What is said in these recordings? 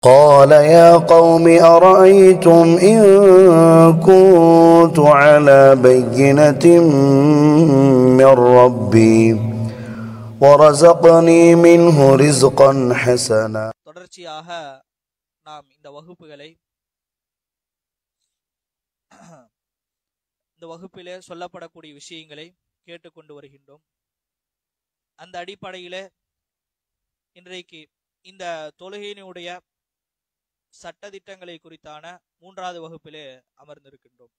قال يا قوم أرأيتم إن كنت على بينة من ربي ورزقني منه رزقا حسنا. தொடர்ச்சியாக நாம் இந்த வகுப்பிலே சொல்லப்படக்கூடிய விஷயங்களை கேட்டுக்கொண்டு வருகின்றோம். அந்த அடிப்படையிலே இன்றைக்கு இந்த தொழுகையினுடைய சட்டதிட்டங்களை குறித்தான 3வது வகுப்பிலே அமர்ந்திருக்கின்றோம்.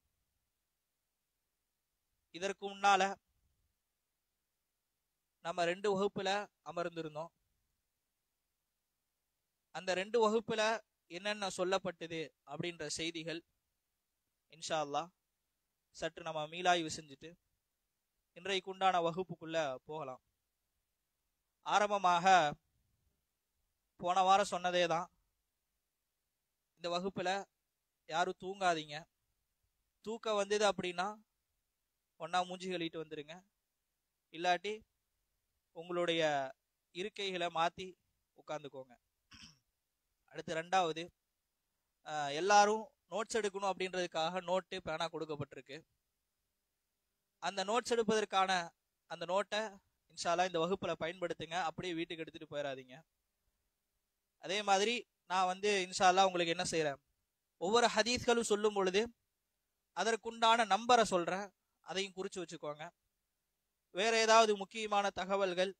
இதற்கு முன்னால நம்ம 2 வகுப்புல அமர்ந்திருந்தோம். அந்த 2 வகுப்புல என்னென்ன சொல்லப்பட்டது அப்படின்ற செய்திகள் இன்ஷா அல்லாஹ் சற்று நம்ம மீளாய்வு செஞ்சுட்டு இன்றைக்கு உண்டான வகுப்புக்குள்ள போகலாம். ஆரம்பமாக போன வாரம் சொன்னதே தான், இந்த வகுப்புல யாரும் தூங்காதீங்க. தூக்கம் வந்தது அப்படின்னா ஒன்னா மூஞ்சி கழிட்டு வந்துருங்க, இல்லாட்டி உங்களுடைய இருக்கைகளை மாத்தி உட்கார்ந்துக்கோங்க. அடுத்து 2வது, எல்லாரும் நோட்ஸ் எடுக்கணும் அப்படின்றதுக்காக நோட்டு பேனா கொடுக்கப்பட்டிருக்கு. அந்த நோட்ஸ் எடுப்பதற்கான அந்த நோட்டை இன்ஷா அல்லாஹ் இந்த வகுப்புல பயன்படுத்துங்க. அப்படியே வீட்டுக்கு எடுத்துட்டு போயிடாதீங்க. அதே மாதிரி நான் இன்ஷா அல்லாஹ் உங்களுக்கு என்ன செய்யறேன், ஒவ்வொரு ஹதீஸ்களும் சொல்லும் பொழுது அதற்குண்டான நம்பரை சொல்றேன், அதையும் குறிச்சு வச்சுக்கோங்க. வேற ஏதாவது முக்கியமான தகவல்கள்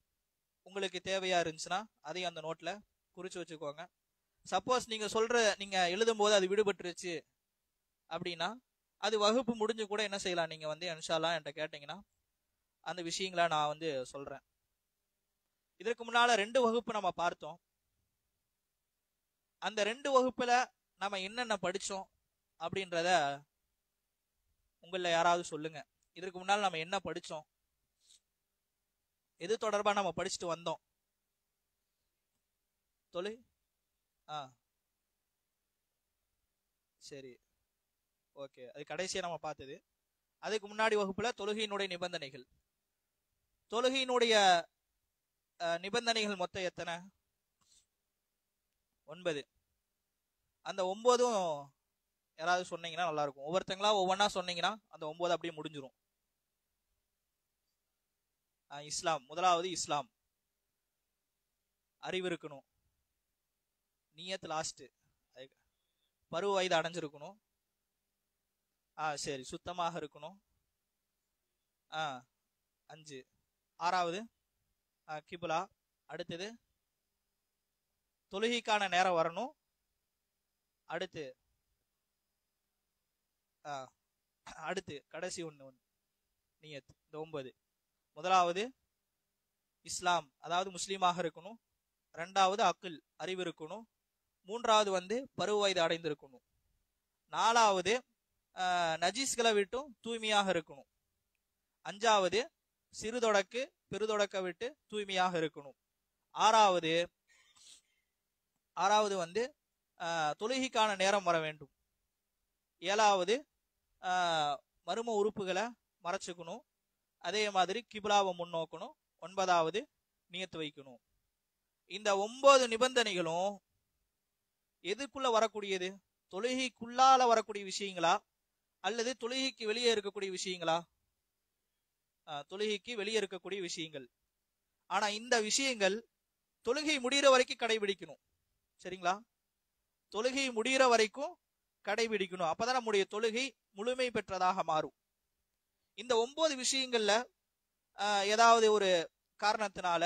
உங்களுக்கு தேவையா இருந்துச்சுன்னா அதையும் அந்த நோட்ல குறிச்சு வச்சுக்கோங்க. சப்போஸ் நீங்க எழுதும் போது அது விடுபட்டுருச்சு அப்படின்னா அது வகுப்பு முடிஞ்சு கூட என்ன செய்யலாம், நீங்க இன்ஷா அல்லாஹ் என்கிட்ட கேட்டீங்கன்னா அந்த விஷயங்களை நான் சொல்றேன். இதற்கு முன்னால 2 வகுப்பு நம்ம பார்த்தோம். அந்த 2 வகுப்புல நம்ம என்னென்ன படிச்சோம் அப்படின்றத உங்கள யாராவது சொல்லுங்க. இதற்கு முன்னால் நம்ம என்ன படிச்சோம், எது தொடர்பா நம்ம படிச்சுட்டு வந்தோம்? தொலை சரி, ஓகே, அது கடைசியா நம்ம பார்த்தது. அதுக்கு முன்னாடி வகுப்புல தொழுகையினுடைய நிபந்தனைகள், தொழுகையினுடைய நிபந்தனைகள் மொத்தம் எத்தனை? 9. அந்த 9ம் யாராவது சொன்னீங்கன்னா நல்லா இருக்கும். ஒவ்வொருத்தங்களா ஒவ்வொன்னா சொன்னீங்கன்னா அந்த 9 அப்படியே முடிஞ்சிரும். இஸ்லாம், முதலாவது இஸ்லாம், அறிவு இருக்கணும், நியத் லாஸ்ட், பருவ வயது அடைஞ்சிருக்கணும், சரி, சுத்தமாக இருக்கணும், 5. 6வது கிப்லா, அடுத்தது தொழுகைக்கான நேரம் வரணும், அடுத்து கடைசி ஒன்று நியத். இந்த 9. முதலாவது இஸ்லாம், அதாவது முஸ்லீமாக இருக்கணும். 2வது அக்குல், அறிவு இருக்கணும். 3வது பருவ வயது அடைந்திருக்கணும். 4வது நஜீஸ்களை விட்டும் தூய்மையாக இருக்கணும். 5வது சிறுதொடக்கு பெருதொடக்க விட்டு தூய்மையாக இருக்கணும். 6வது தொழுகைக்கான நேரம் வர வேண்டும். 7வது மர்ம உறுப்புகளை மறைச்சுக்கணும். அதே மாதிரி கிப்லாவை முன்னோக்கணும். 9வது நியத்து வைக்கணும். இந்த 9 நிபந்தனைகளும் எதுக்குள்ள வரக்கூடியது? தொழுகைக்குள்ளால வரக்கூடிய விஷயங்களா அல்லது தொழுகைக்கு வெளியே இருக்கக்கூடிய விஷயங்களா? தொழுகைக்கு வெளியே இருக்கக்கூடிய விஷயங்கள். ஆனா இந்த விஷயங்கள் தொழுகை முடிகிற வரைக்கும் கடைபிடிக்கணும். சரிங்களா? தொழுகை முடிகிற வரைக்கும் கடைபிடிக்கணும். அப்பதான் நம்முடைய தொழுகை முழுமை பெற்றதாக மாறும். இந்த 9 விஷயங்கள்ல ஏதாவது ஒரு காரணத்தினால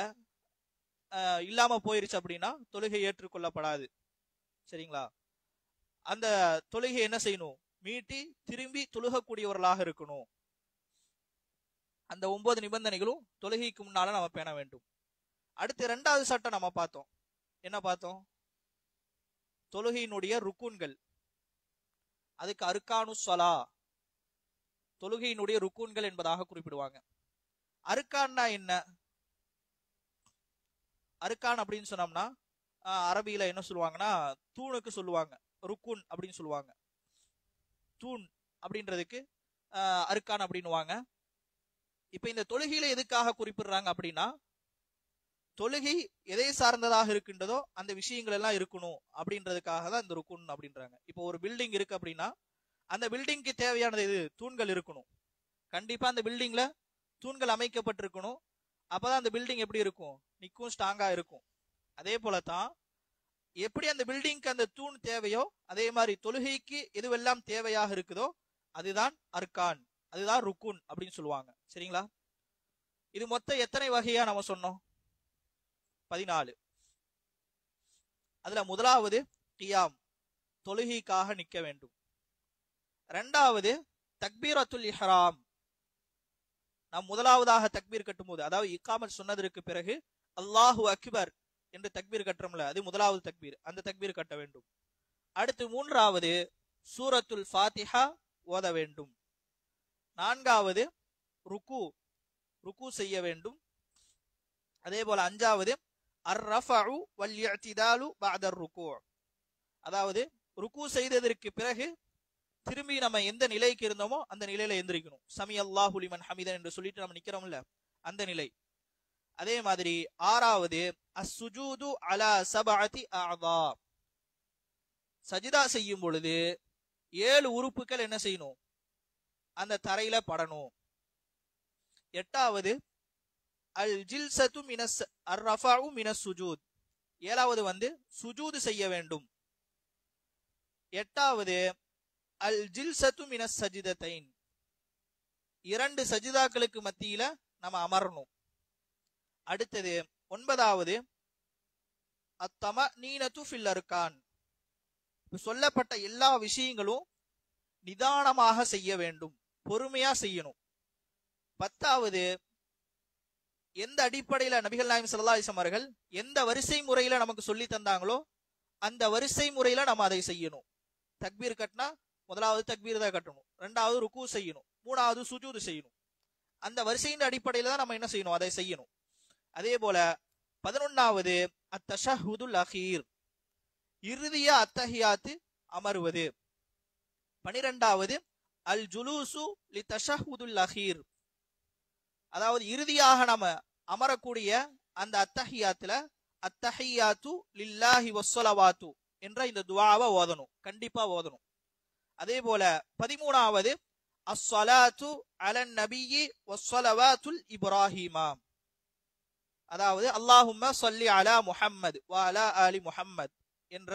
இல்லாம போயிருச்சு அப்படின்னா தொழுகை ஏற்றுக்கொள்ளப்படாது. சரிங்களா? அந்த தொழுகை என்ன செய்யணும், மீட்டி திரும்பி தொழுகக்கூடியவர்களாக இருக்கணும். அந்த 9 நிபந்தனைகளும் தொழுகைக்கு முன்னால நம்ம பேண வேண்டும். அடுத்து 2வது சட்டம் நம்ம பார்த்தோம். என்ன பார்த்தோம்? தொழுகையினுடைய ருக்குன்கள். அதுக்கு அர்கானு ஸலா, தொழுகையினுடைய ருக்குன்கள் என்பதாக குறிப்பிடுவாங்க. அர்கான்னா என்ன? அர்கான் அப்படின்னு சொன்னோம்னா அரபியில என்ன சொல்லுவாங்கன்னா தூணுக்கு சொல்லுவாங்க, ருக்குன் அப்படின்னு சொல்லுவாங்க. தூண் அப்படின்றதுக்கு அர்கான் அப்படின்னுவாங்க. இப்ப இந்த தொழுகையில எதுக்காக குறிப்பிடுறாங்க அப்படின்னா தொழுகை எதை சார்ந்ததாக இருக்கின்றதோ அந்த விஷயங்கள் எல்லாம் இருக்கணும் அப்படின்றதுக்காக தான் இந்த ருக்குன் அப்படின்றாங்க. இப்போ ஒரு பில்டிங் இருக்கு அப்படின்னா அந்த பில்டிங்க்கு தேவையானது இது தூண்கள் இருக்கணும். கண்டிப்பா அந்த பில்டிங்ல தூண்கள் அமைக்கப்பட்டிருக்கணும். அப்பதான் அந்த பில்டிங் எப்படி இருக்கும், நிற்கும், ஸ்ட்ராங்கா இருக்கும். அதே போலதான் எப்படி அந்த பில்டிங்க்கு அந்த தூண் தேவையோ அதே மாதிரி தொழுகைக்கு எதுவெல்லாம் தேவையாக இருக்குதோ அதுதான் அர்கான், அதுதான் ருக்குன் அப்படின்னு சொல்லுவாங்க. சரிங்களா? இது மொத்தம் எத்தனை வகையா நம்ம சொன்னோம்? 14. அதுல முதலாவது கியாம், தொழுகைக்காக நிற்க வேண்டும். இரண்டாவது தக்பீரத்துல் இஹ்ராம், நாம் முதலாவதாக தக்பீர் கட்டும் போது, அதாவது இக்காமத் சொன்னதற்கு பிறகு அல்லாஹு அக்பர் என்று தக்பீர் கட்டுறோம்ல, அது முதலாவது தக்பீர், அந்த தக்பீர் கட்ட வேண்டும். அடுத்து மூன்றாவது சூரத்துல் ஃபாத்திஹா ஓத வேண்டும். நான்காவது ருக்கு செய்ய வேண்டும். அதே போல அஞ்சாவது அர்-ரஃபஉ வல் இஅ்திதாலு பஅதர் ருக்கு, அதாவது ருக்கு செய்ததற்கு பிறகு திரும்பி நம்ம எந்த நிலைக்கு இருந்தோமோ அந்த நிலையில எந்திரிக்கணும். சமி அல்லாஹு லிமன் ஹமிதன் என்று சொல்லிட்டு நம்ம நிக்கிறோம்ல, அந்த நிலை. அதே மாதிரி ஆறாவது அஸ்ஸுஜூது அலா சபஅதி அஅதா, சஜிதா செய்யும் பொழுது 7 உறுப்புகள் என்ன செய்யணும், அந்த தரையில படணும். எட்டாவது அல் ஜில்சத்து மினஸ் அர்-ரஃபஉ மினஸ் சுஜூத், ஏழாவது வந்து சுஜூது செய்ய வேண்டும். எட்டாவது அல் ஜில்சத்து மினஸ் சஜிதத்தைன், 2 சஜிதாக்களுக்கு மத்தியில நம்ம அமரணும். அடுத்தது 9வது அத்தமனீனத்து ஃபில் அர்கான், சொல்லப்பட்ட எல்லா விஷயங்களும் நிதானமாக செய்ய வேண்டும், பொறுமையா செய்யணும். 10வது எந்த அடிப்படையில நபிகள் நாயகம் ஸல்லல்லாஹு அலைஹி வஸல்லம் அவர்கள் எந்த வரிசை முறையில நமக்கு சொல்லி தந்தாங்களோ அந்த வரிசை முறையில நம்ம அதை செய்யணும். தக்பீர் கட்டினா முதலாவது தக்பீர் தான் கட்டணும், இரண்டாவது ருக்கு செய்யணும், மூணாவது சுஜூது செய்யணும். அந்த வரிசையின் அடிப்படையில தான் நம்ம என்ன செய்யணும், அதை செய்யணும். அதே போல 11வது அத்தஷஹுதுல் அகீர், இறுதிய அத்தஹியாத்து அமருவது. 12வது அல் ஜுலூசு லி தஷஹுதுல் அகீர், அதாவது இறுதியாக நம்ம அமரக்கூடிய அந்த அத்தஹியாத்துல அத்தஹியாத்து லில்லாஹி வஸ்ஸலவாத்து என்ற இந்த துஆவை ஓதணும், கண்டிப்பா ஓதணும். அதே போல 13வது அஸ்ஸலாத்து அலன் நபியி வஸ்ஸலவாத்துல் இப்ராஹீமா, அதாவது அல்லாஹும்ம ஸல்லி அலா முஹம்மது வ அலா ஆலி முஹம்மத் என்ற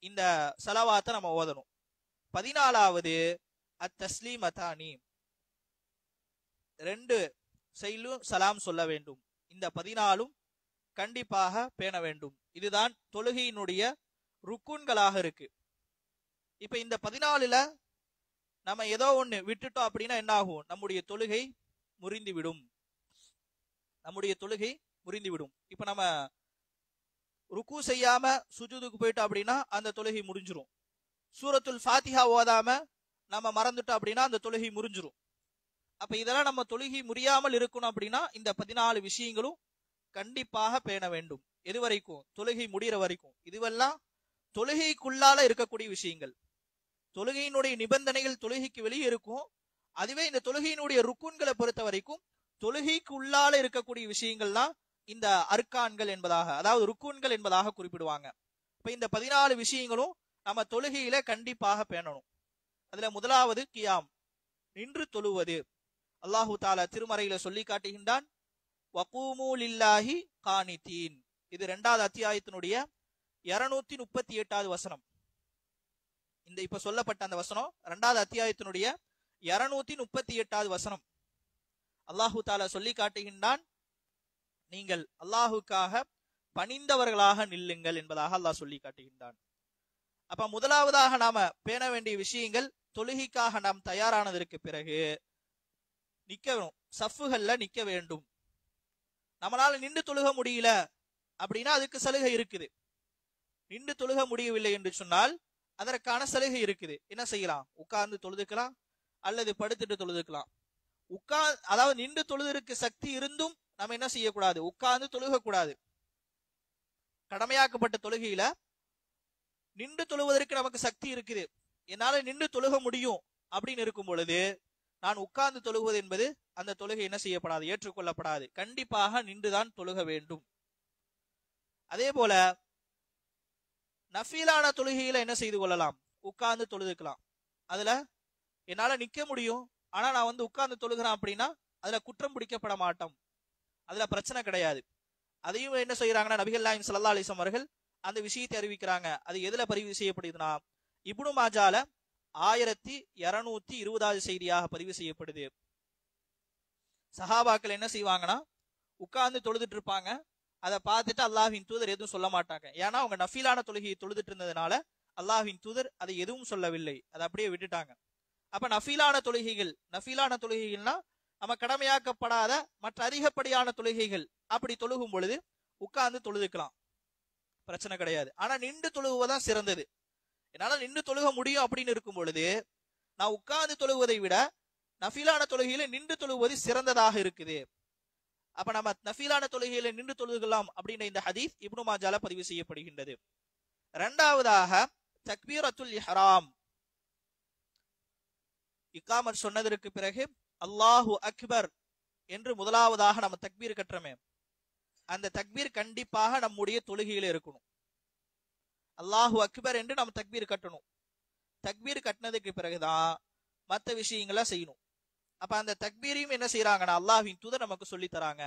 இந்த ஸலவாத்தை நம்ம ஓதணும். 14வது அத்தஸ்லீமதானி, 2 சைலும் சலாம் சொல்ல வேண்டும். இந்த 14ம் கண்டிப்பாக பேண வேண்டும். இதுதான் தொழுகையினுடைய ருக்குன்களாக இருக்கு. இப்ப இந்த 14ல நம்ம ஏதோ ஒண்ணு விட்டுட்டோம் அப்படின்னா என்ன ஆகும், நம்முடைய தொழுகை முறிந்துவிடும், நம்முடைய தொழுகை முறிந்துவிடும். இப்ப நம்ம ருக்கு செய்யாம சுஜூதுக்கு போயிட்டோம் அப்படின்னா அந்த தொழுகை முறிஞ்சிரும். சூரத்துல் ஃபாத்திஹா ஓதாம நம்ம மறந்துட்டோம் அப்படின்னா அந்த தொழுகை முறிஞ்சிரும். அப்ப இதெல்லாம் நம்ம தொழுகை முறியாமல் இருக்கணும் அப்படின்னா இந்த 14 விஷயங்களும் கண்டிப்பாக பேண வேண்டும். எது வரைக்கும், தொழுகை முடிகிற வரைக்கும். இதுவெல்லாம் தொழுகைக்குள்ளால இருக்கக்கூடிய விஷயங்கள். தொழுகையினுடைய நிபந்தனைகள் தொழுகைக்கு வெளியே இருக்கும். அதுவே இந்த தொழுகையினுடைய ருக்குன்களை பொறுத்த வரைக்கும் தொழுகைக்கு உள்ளால இருக்கக்கூடிய விஷயங்கள்லாம் இந்த அர்கான்கள் என்பதாக, அதாவது ருக்குன்கள் என்பதாக குறிப்பிடுவாங்க. இப்ப இந்த 14 விஷயங்களும் நம்ம தொழுகையில கண்டிப்பாக பேணணும். அதுல முதலாவது கியாம், நின்று தொழுவது. அல்லாஹு தஆலா திருமறையில சொல்லி காட்டுகின்றான், வகூமு லில்லாஹி கானிதீன். இது 2வது அத்தியாயத்தினுடைய 238வது வசனம். இந்த இப்ப சொல்லப்பட்ட அந்த வசனம் 2வது அத்தியாயத்தினுடைய 238வது வசனம். அல்லாஹு தஆலா சொல்லி காட்டுகின்றான், நீங்கள் அல்லாஹுக்காக பணிந்தவர்களாக நில்லுங்கள் என்பதாக அல்லாஹ் சொல்லி காட்டுகின்றான். அப்ப முதலாவதாக நாம பேண வேண்டிய விஷயங்கள், தொழுகைக்காக நாம் தயாரானதற்கு பிறகு நிக்கணும், சஃப்புகள்ல நிக்க வேண்டும். நம்மளால நின்று தொழுக முடியல அப்படின்னா அதுக்கு சலுகை இருக்குது. நின்று தொழுக முடியவில்லை என்று சொன்னால் அதற்கான சலுகை இருக்குது. என்ன செய்யலாம், உட்கார்ந்து தொழுதுக்கலாம் அல்லது படுத்துட்டு தொழுதுக்கலாம். அதாவது நின்று தொழுதற்கு சக்தி இருந்தும் நம்ம என்ன செய்யக்கூடாது, உட்கார்ந்து தொழுக கூடாது. கடமையாக்கப்பட்ட தொழுகையில நின்று தொழுவதற்கு நமக்கு சக்தி இருக்குது, என்னால நின்று தொழுக முடியும் அப்படின்னு இருக்கும் பொழுது நான் உட்கார்ந்து தொழுவது என்பது அந்த தொழுகை என்ன செய்யப்படாது, ஏற்றுக்கொள்ளப்படாது. கண்டிப்பாக நின்றுதான் தொழுக வேண்டும். அதே போல நஃபீலான தொழுகையில என்ன செய்து கொள்ளலாம், உட்கார்ந்து தொழுதுக்கலாம். அதுல என்னால நிக்க முடியும், ஆனா நான் உட்கார்ந்து தொழுகிறேன் அப்படின்னா அதுல குற்றம் பிடிக்கப்பட மாட்டோம், அதுல பிரச்சனை கிடையாது. அதையும் என்ன செய்யறாங்கன்னா நபிகள் நாயகம் ஸல்லல்லாஹு அலைஹி வஸல்லம் அவர்கள் அந்த விஷயத்தை அறிவிக்கிறாங்க. அது எதுல பதிவு செய்யப்படுதுன்னா இப்னு மாஜால 1220வது செய்தியாக பதிவு செய்யப்படுது. சஹாபாக்கள் என்ன செய்வாங்கன்னா உட்கார்ந்து தொழுதுட்டு இருப்பாங்க. அதை பார்த்துட்டு அல்லாஹ்வின் தூதர் எதுவும் சொல்ல மாட்டாங்க. ஏன்னா அவங்க நஃபீலான தொழுகையை தொழுதுட்டு இருந்ததுனால அல்லாஹ்வின் தூதர் அதை எதுவும் சொல்லவில்லை, அதை அப்படியே விட்டுட்டாங்க. அப்ப நஃபீலான தொழுகைகள்னா நம்ம கடமையாக்கப்படாத மற்ற அதிகப்படியான தொழுகைகள் அப்படி தொழுகும் பொழுது உட்கார்ந்து தொழுதுக்கலாம், பிரச்சனை கிடையாது. ஆனா நின்று தொழுகுவதான் சிறந்தது. என்னால நின்று தொழுக முடியும் அப்படின்னு இருக்கும் பொழுது நான் உட்கார்ந்து தொழுவதை விட நஃபீலான தொழுகையில நின்று தொழுவது சிறந்ததாக இருக்குது. அப்ப நம்ம நஃபீலான தொழுகையில நின்று தொழுகலாம் அப்படின்ற இந்த ஹதீஸ் இப்னு மாஜால பதிவு செய்யப்படுகின்றது. இரண்டாவதாக தக்பீரத்துல் இஹ்ராம், இகாமத் சொன்னதற்கு பிறகு அல்லாஹு அக்பர் என்று முதலாவதாக நம்ம தக்பீர் கற்றமே, அந்த தக்பீர் கண்டிப்பாக நம்முடைய தொழுகையில இருக்கணும். அல்லாஹு அக்பர் என்று நம்ம தக்பீர் கட்டணும். தக்பீர் கட்டினதுக்கு பிறகுதான் மற்ற விஷயங்களை செய்யணும். அப்ப அந்த தக்பீரையும் என்ன செய்யறாங்கன்னா அல்லாஹ்வின் தூதர் நமக்கு சொல்லி தராங்க.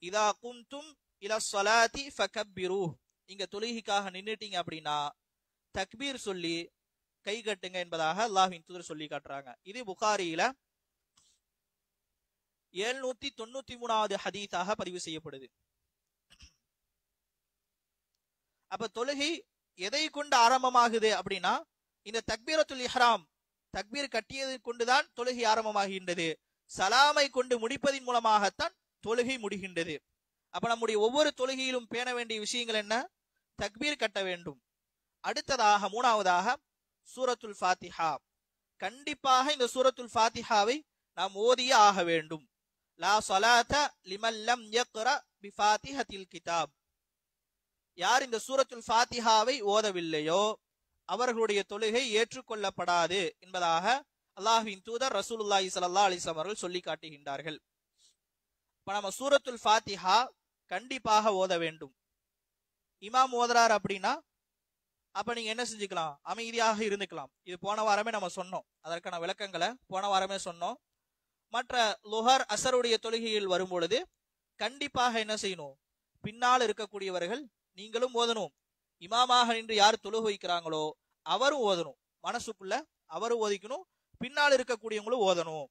இதா குந்தும் இலா ஸலாத்தி ஃபகப்பிரு, இங்க தொழுகைக்காக நின்னுட்டீங்க அப்படின்னா தக்பீர் சொல்லி கை கட்டுங்க என்பதாக அல்லாஹ்வின் தூதர் சொல்லி காட்டுறாங்க. இது புகாரியில 793வது ஹதீஸாக பதிவு செய்யப்படுது. அப்ப தொழுகை எதை கொண்டு ஆரம்பமாகுது அப்படின்னா இந்த தக்பீரத்துல் இஹ்ராம், தக்பீர் கட்டியதை கொண்டுதான் தொழுகை ஆரம்பமாகின்றது. சலாமை கொண்டு முடிப்பதின் மூலமாகத்தான் தொழுகை முடிகின்றது. அப்ப நம்முடைய ஒவ்வொரு தொழுகையிலும் பேண வேண்டிய விஷயங்கள் என்ன, தக்பீர் கட்ட வேண்டும். அடுத்ததாக மூணாவதாக சூரத்துல் ஃபாத்திஹா, கண்டிப்பாக இந்த சூரத்துல் ஃபாத்திஹாவை நாம் ஓதியே ஆக வேண்டும். லா ஸலாத லிமன் லம் யக்ரா பிஃபாத்திஹத்தில் கிதாப், யார் இந்த சூரத்துல் ஃபாத்திஹாவை ஓதவில்லையோ அவர்களுடைய தொழுகை ஏற்றுக்கொள்ளப்படாது என்பதாக அல்லாஹ்வின் தூதர் ரசூலுல்லாஹி ஸல்லல்லாஹு அலைஹி வஸல்லம் அவர்கள் சொல்லி காட்டுகின்றார்கள். இப்ப நம்ம சூரத்துல் ஃபாத்திஹா கண்டிப்பாக ஓத வேண்டும். இமாம் ஓதுறார் அப்படின்னா அப்ப நீங்க என்ன செஞ்சுக்கலாம், அமைதியாக இருந்துக்கலாம். இது போன வாரமே நம்ம சொன்னோம், அதற்கான விளக்கங்களை போன வாரமே சொன்னோம். மற்ற லுஹர் அசருடைய தொழுகையில் வரும் பொழுது கண்டிப்பாக என்ன செய்யணும், பின்னால் இருக்கக்கூடியவர்கள் நீங்களும் ஓதணும். இமாமாக நின்று யார் தொழுகை வைக்கிறாங்களோ அவரும் ஓதணும், மனசுக்குள்ள அவரும் ஓதிக்கணும், பின்னால் இருக்கக்கூடியவங்களும் ஓதணும்.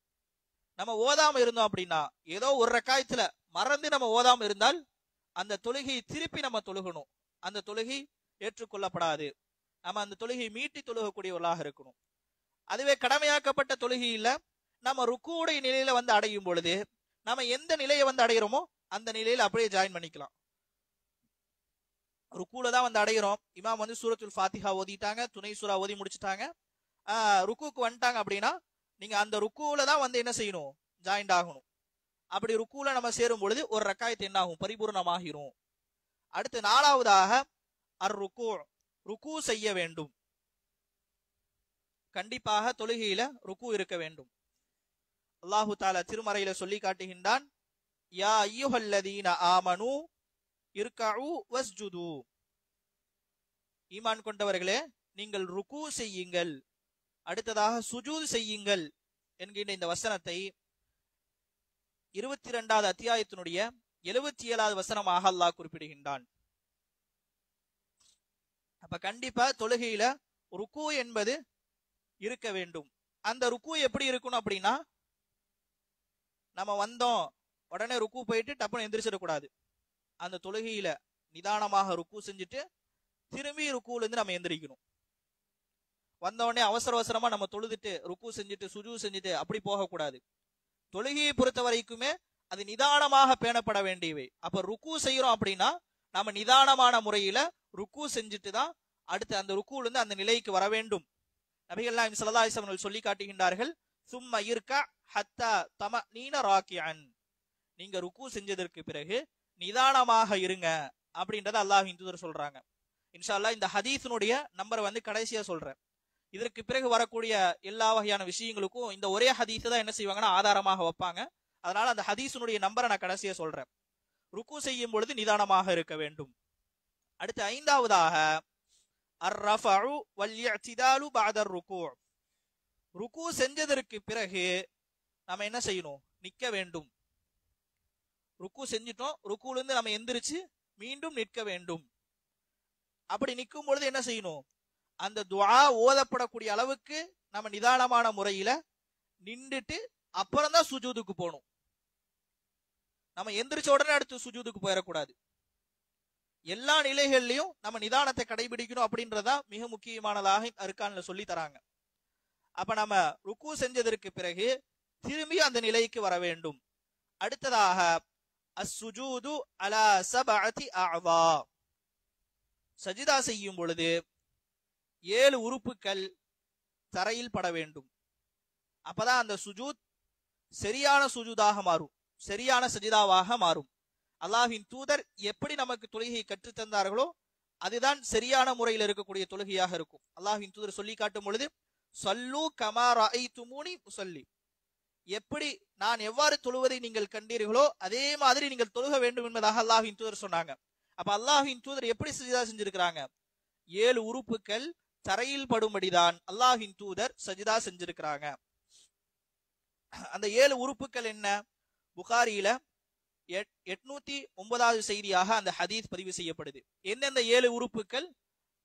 நம்ம ஓதாம இருந்தோம் அப்படின்னா ஏதோ ஒரு ரக்காயத்துல மறந்து நம்ம ஓதாம இருந்தால் அந்த தொழுகையை திருப்பி நம்ம தொழுகணும், அந்த தொழுகை ஏற்றுக்கொள்ளப்படாது. நம்ம அந்த தொழுகையை மீட்டி தொழுகக்கூடியவர்களாக இருக்கணும். அதுவே கடமையாக்கப்பட்ட தொழுகையில நம்ம ருக்குவுடைய நிலையில அடையும் பொழுது நம்ம எந்த நிலையை அடைகிறோமோ அந்த நிலையில அப்படியே ஜாயின் பண்ணிக்கலாம். ருக்குல தான் அடைகிறோம், இமாம் சூரத்துல் ஃபாத்திஹா ஓதிட்டாங்க, துணை சூரா ஓதி முடிச்சுட்டாங்க, ருக்குக்கு வந்துட்டாங்க அப்படின்னா நீங்க அந்த ருக்குல தான் என்ன செய்யணும், ஜாயிண்ட் ஆகணும். அப்படி ருக்குல நம்ம சேரும் பொழுது ஒரு ரக்காயத்து என்ன ஆகும், பரிபூர்ணமாகிரும். அடுத்து நாலாவதாக அர் ருக்கு, ருக்கு செய்ய வேண்டும். கண்டிப்பாக தொழுகையில ருக்கு இருக்க வேண்டும். அல்லாஹு தஆலா திருமறையில சொல்லி காட்டுகின்றான், யா அய்யுஹல்லதீன ஆமனு இர்கஉ வஸ்ஜுது, ஈமான் கொண்டவர்களே நீங்கள் ருக்கு செய்யுங்கள், அடுத்ததாக சுஜூத் செய்யுங்கள் என்கின்ற இந்த வசனத்தை 22வது அத்தியாயத்தினுடைய 77வது வசனமாக அல்லாஹ் குறிப்பிடுகின்றான். அப்ப கண்டிப்பா தொழுகையில ருக்கு என்பது இருக்க வேண்டும். அந்த ருக்கு எப்படி இருக்கணும் அப்படின்னா, நம்ம வந்தோம் உடனே ருக்கு போயிட்டு டப்புன்னு எந்திரிச்சிடக்கூடாது. அந்த தொழுகையில நிதானமாக ருக்கு செஞ்சுட்டு திரும்பி ருக்குல இருந்து நம்ம எந்திரிக்கணும். வந்தவுடனே அவசர அவசரமா நம்ம தொழுதுட்டு ருக்கு செஞ்சுட்டு சுஜூத் செஞ்சுட்டு அப்படி போகக்கூடாது. தொழுகையை பொறுத்த வரைக்குமே அது நிதானமாக பேணப்பட வேண்டியவை. அப்ப ருக்கு செய்யறோம் அப்படின்னா நாம நிதானமான முறையில ருக்கு செஞ்சுட்டு தான் அடுத்து அந்த ருக்குல இருந்து அந்த நிலைக்கு வர வேண்டும். நபிகள் நாயகம் ஸல்லல்லாஹு அலைஹி வஸல்லம் சொல்லி காட்டுகின்றார்கள், சும்ம இர்கா ஹத்தா தமனீன ராக்கிஅன், நீங்க ருக்கு செஞ்சதற்கு பிறகு நிதானமாக இருங்க அப்படின்றத அல்லாஹ்வின் தூதர் சொல்றாங்க. இன்ஷா அல்லாஹ் இந்த ஹதீஸினுடைய நம்பர் கடைசியா சொல்றேன். இதற்கு பிறகு வரக்கூடிய எல்லா வகையான விஷயங்களுக்கும் இந்த ஒரே ஹதீஸ் தான் என்ன செய்வாங்கன்னா ஆதாரமாக வைப்பாங்க. அதனால அந்த ஹதீஸினுடைய நம்பரை நான் கடைசியா சொல்றேன். ருக்கு செய்யும் பொழுது நிதானமாக இருக்க வேண்டும். அடுத்து ஐந்தாவதாக அர்-ரஃபஉ வல் இஅ்திதாலு பஅத ருக்கு. ருக்கு செஞ்சதற்கு பிறகு நாம என்ன செய்யணும்? நிற்க வேண்டும். ருக்கு செஞ்சிட்டோம், ருக்குல இருந்து நம்ம எந்திரிச்சு மீண்டும் நிற்க வேண்டும். அப்படி நிற்கும் பொழுது என்ன செய்யணும்? அந்த துஆ ஓதப்படக்கூடிய அளவுக்கு நம்ம நிதானமான முறையில நின்றுட்டு அப்புறம் தான் சுஜூதுக்கு போகணும். நம்ம எந்திரிச்ச உடனே அடுத்து சுஜூதுக்கு போயிடக்கூடாது. எல்லா நிலைகள்லயும் நம்ம நிதானத்தை கடைபிடிக்கணும் அப்படின்றதா மிக முக்கியமானதாக அர்கான்ல சொல்லி தராங்க. அப்ப நம்ம ருக்கு செஞ்சதற்கு பிறகு திரும்பி அந்த நிலைக்கு வர வேண்டும். அடுத்ததாக அஸ்ஸுஜூது அலா சபஅதி அஅதா. சஜிதா செய்யும் பொழுது 7 உறுப்புகள் தரையில் பட வேண்டும். அப்பதான் அந்த சுஜூத் சரியான சுஜூதாக மாறும், சரியான சஜிதாவாக மாறும். அல்லாஹ்வின் தூதர் எப்படி நமக்கு தொழுகையை கற்றுத் தந்தார்களோ அதுதான் சரியான முறையில் இருக்கக்கூடிய தொழுகையாக இருக்கும். அல்லாஹ்வின் தூதர் சொல்லி காட்டும் பொழுது ஸல்லூ கமா ரஅய்துமூனி உஸல்லி, எப்படி நான் எவ்வாறு தொழுவதை நீங்கள் கண்டீர்களோ அதே மாதிரி நீங்கள் தொழுக வேண்டும் என்பதாக அல்லாஹ்வின் தூதர் சொன்னாங்க. அப்ப அல்லாஹ்வின் தூதர் எப்படி சஜிதா செஞ்சிருக்கிறாங்க? 7 உறுப்புகள் தரையில் படும்படிதான் அல்லாஹ்வின் தூதர் சஜிதா செஞ்சிருக்கிறாங்க. அந்த 7 உறுப்புகள் என்ன? புகாரியில 809வது செய்தியாக அந்த ஹதீஸ் பதிவு செய்யப்படுது. எந்தெந்த 7 உறுப்புகள்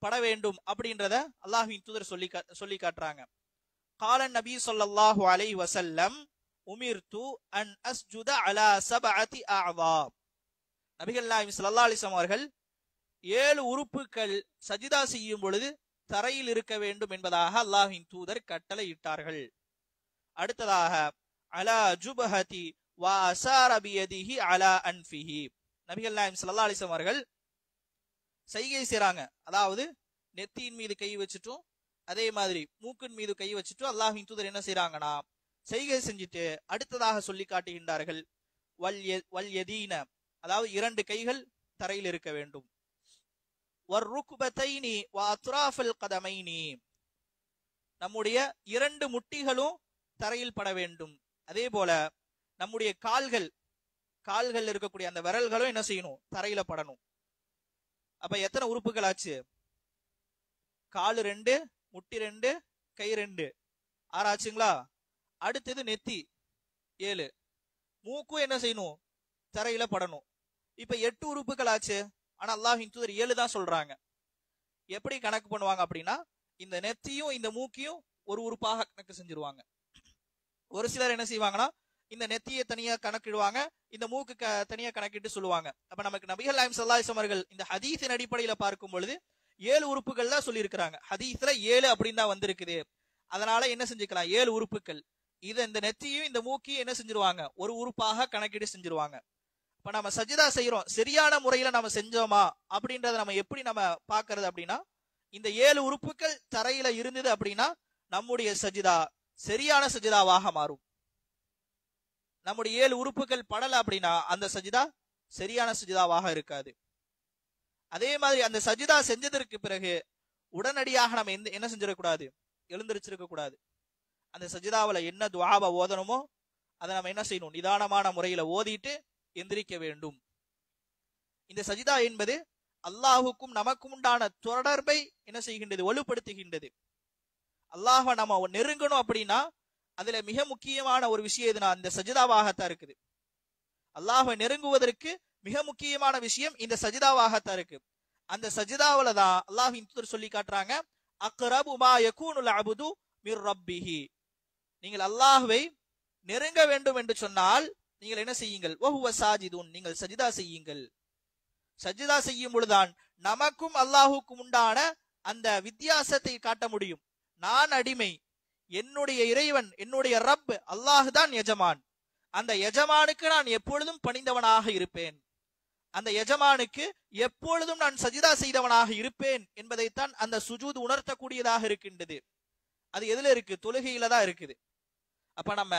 பட வேண்டும் அப்படின்றத அல்லாஹ்வின் தூதர் சொல்லி காட்டுறாங்க. காலன் நபி ஸல்லல்லாஹு அலைஹி வஸல்லம் உமிர்து அன் அஸ்ஜுத அலா சபஅதி அஅதா. நபிகள் நாயகம் ஸல்லல்லாஹு அலைஹி வஸல்லம் அவர்கள் 7 உறுப்புகள் சஜிதா செய்யும் பொழுது தரையில் இருக்க வேண்டும் என்பதாக அல்லாஹ்வின் தூதர் கட்டளை இட்டார்கள். அடுத்ததாக அலா ஜுபஹதி வா அஸார பியதிஹி அலா அன்ஃபிஹி. நபிகள் நாயகம் ஸல்லல்லாஹு அலைஹி வஸல்லம் அவர்கள் சைகை செய்றாங்க. அதாவது நெத்தியின் மீது கை வச்சுட்டும் அதே மாதிரி மூக்கின் மீது கை வச்சுட்டும் அல்லாஹ்வின் தூதர் என்ன செய்றாங்கன்னா சைகை செஞ்சுட்டு அடுத்ததாக சொல்லி காட்டுகின்றார்கள் வல் யதீன, அதாவது 2 கைகள் தரையில் இருக்க வேண்டும். வர் ருக்பதைனி வ அத்ராஃபல் கதமைனி, நம்முடைய 2 முட்டிகளும் தரையில் பட வேண்டும். அதே போல நம்முடைய கால்கள் இருக்கக்கூடிய அந்த விரல்களும் என்ன செய்யணும்? தரையில படணும். அப்ப எத்தனை உறுப்புகள் ஆச்சு? காலு 2, முட்டி 2, கை 2, 6 ஆச்சுங்களா? அடுத்தது நெத்தி 7, மூக்கும் என்ன செய்யணும்? தரையில படணும். இப்ப 8 உறுப்புகள் ஆச்சு. ஆனா அல்லாஹ்வின் தூதர் 7 தான் சொல்றாங்க. எப்படி கணக்கு பண்ணுவாங்க அப்படின்னா, இந்த நெத்தியும் இந்த மூக்கையும் ஒரு உறுப்பாக கணக்கு செஞ்சிருவாங்க. ஒரு சிலர் என்ன செய்வாங்கன்னா இந்த நெத்தியை தனியா கணக்கிடுவாங்க, இந்த மூக்கு தனியா கணக்கிட்டு சொல்லுவாங்க. அப்ப நமக்கு நபிகள் நாயகம் ஸல்லல்லாஹு அலைஹி வஸல்லம் அவர்கள் இந்த ஹதீஸின் அடிப்படையில பார்க்கும் பொழுது 7 உறுப்புகள் தான் சொல்லி இருக்கிறாங்க. ஹதீஸ்ல 7 அப்படின்னு தான் வந்திருக்குது. அதனால என்ன செஞ்சுக்கலாம்? 7 உறுப்புகள். இதை இந்த நெத்தியும் இந்த மூக்கையும் என்ன செஞ்சிருவாங்க? ஒரு உறுப்பாக கணக்கிட்டு செஞ்சிருவாங்க. இப்ப நம்ம சஜிதா செய்யறோம், சரியான முறையில நம்ம செஞ்சோமா அப்படின்றத நம்ம எப்படி நம்ம பாக்குறது அப்படின்னா, இந்த 7 உறுப்புகள் தரையில இருந்தது அப்படின்னா நம்முடைய சஜிதா சரியான சஜிதாவாக மாறும். நம்முடைய 7 உறுப்புகள் படல அப்படின்னா அந்த சஜிதா சரியான சஜிதாவாக இருக்காது. அதே மாதிரி அந்த சஜிதா செஞ்சதற்கு பிறகு உடனடியாக நம்ம என்ன செஞ்சிடக்கூடாது? எழுந்திருச்சிருக்க கூடாது. அந்த சஜிதாவில் என்ன துஆவை ஓதணுமோ அதை நம்ம என்ன செய்யணும்? நிதானமான முறையில ஓதிட்டு எந்திரிக்க வேண்டும். இந்த சஜிதா என்பது அல்லாஹுக்கும் நமக்கும் உண்டான தொடர்பை என்ன செய்கின்றது? வலுப்படுத்துகின்றது. அல்லாஹ்வை நம்ம நெருங்கணும் அப்படின்னா அதுல மிக முக்கியமான ஒரு விஷயம் எதுனா இந்த சஜிதாவாகத்தான் இருக்குது. அல்லாஹ்வை நெருங்குவதற்கு மிக முக்கியமான விஷயம் இந்த சஜிதாவாகத்தான் இருக்கு. அந்த சஜிதாவுல தான் அல்லாஹ்வின் தூதர் சொல்லி காட்டுறாங்க, அக்ரபு மா யகூனுல் அப்து மிர் ரப்பிஹி. நீங்கள் அல்லாஹ்வை நெருங்க வேண்டும் என்று சொன்னால் நீங்கள் என்ன செய்யுங்கள்? வஹுவ சாஜிதுன், நீங்கள் சஜிதா செய்யுங்கள். சஜிதா செய்யும் பொழுதுதான் நமக்கும் அல்லாஹுக்கும் உண்டான அந்த வித்தியாசத்தை காட்ட முடியும். நான் அடிமை, என்னுடைய இறைவன் என்னுடைய ரப் அல்லாஹ் தான் எஜமான். அந்த எஜமானுக்கு நான் எப்பொழுதும் பணிந்தவனாக இருப்பேன், அந்த எஜமானுக்கு எப்பொழுதும் நான் சஜிதா செய்தவனாக இருப்பேன் என்பதைத்தான் அந்த சுஜூத் உணர்த்தக்கூடியதாக இருக்கின்றது. அது எதுல இருக்கு? தொழுகையில தான் இருக்குது. அப்ப நம்ம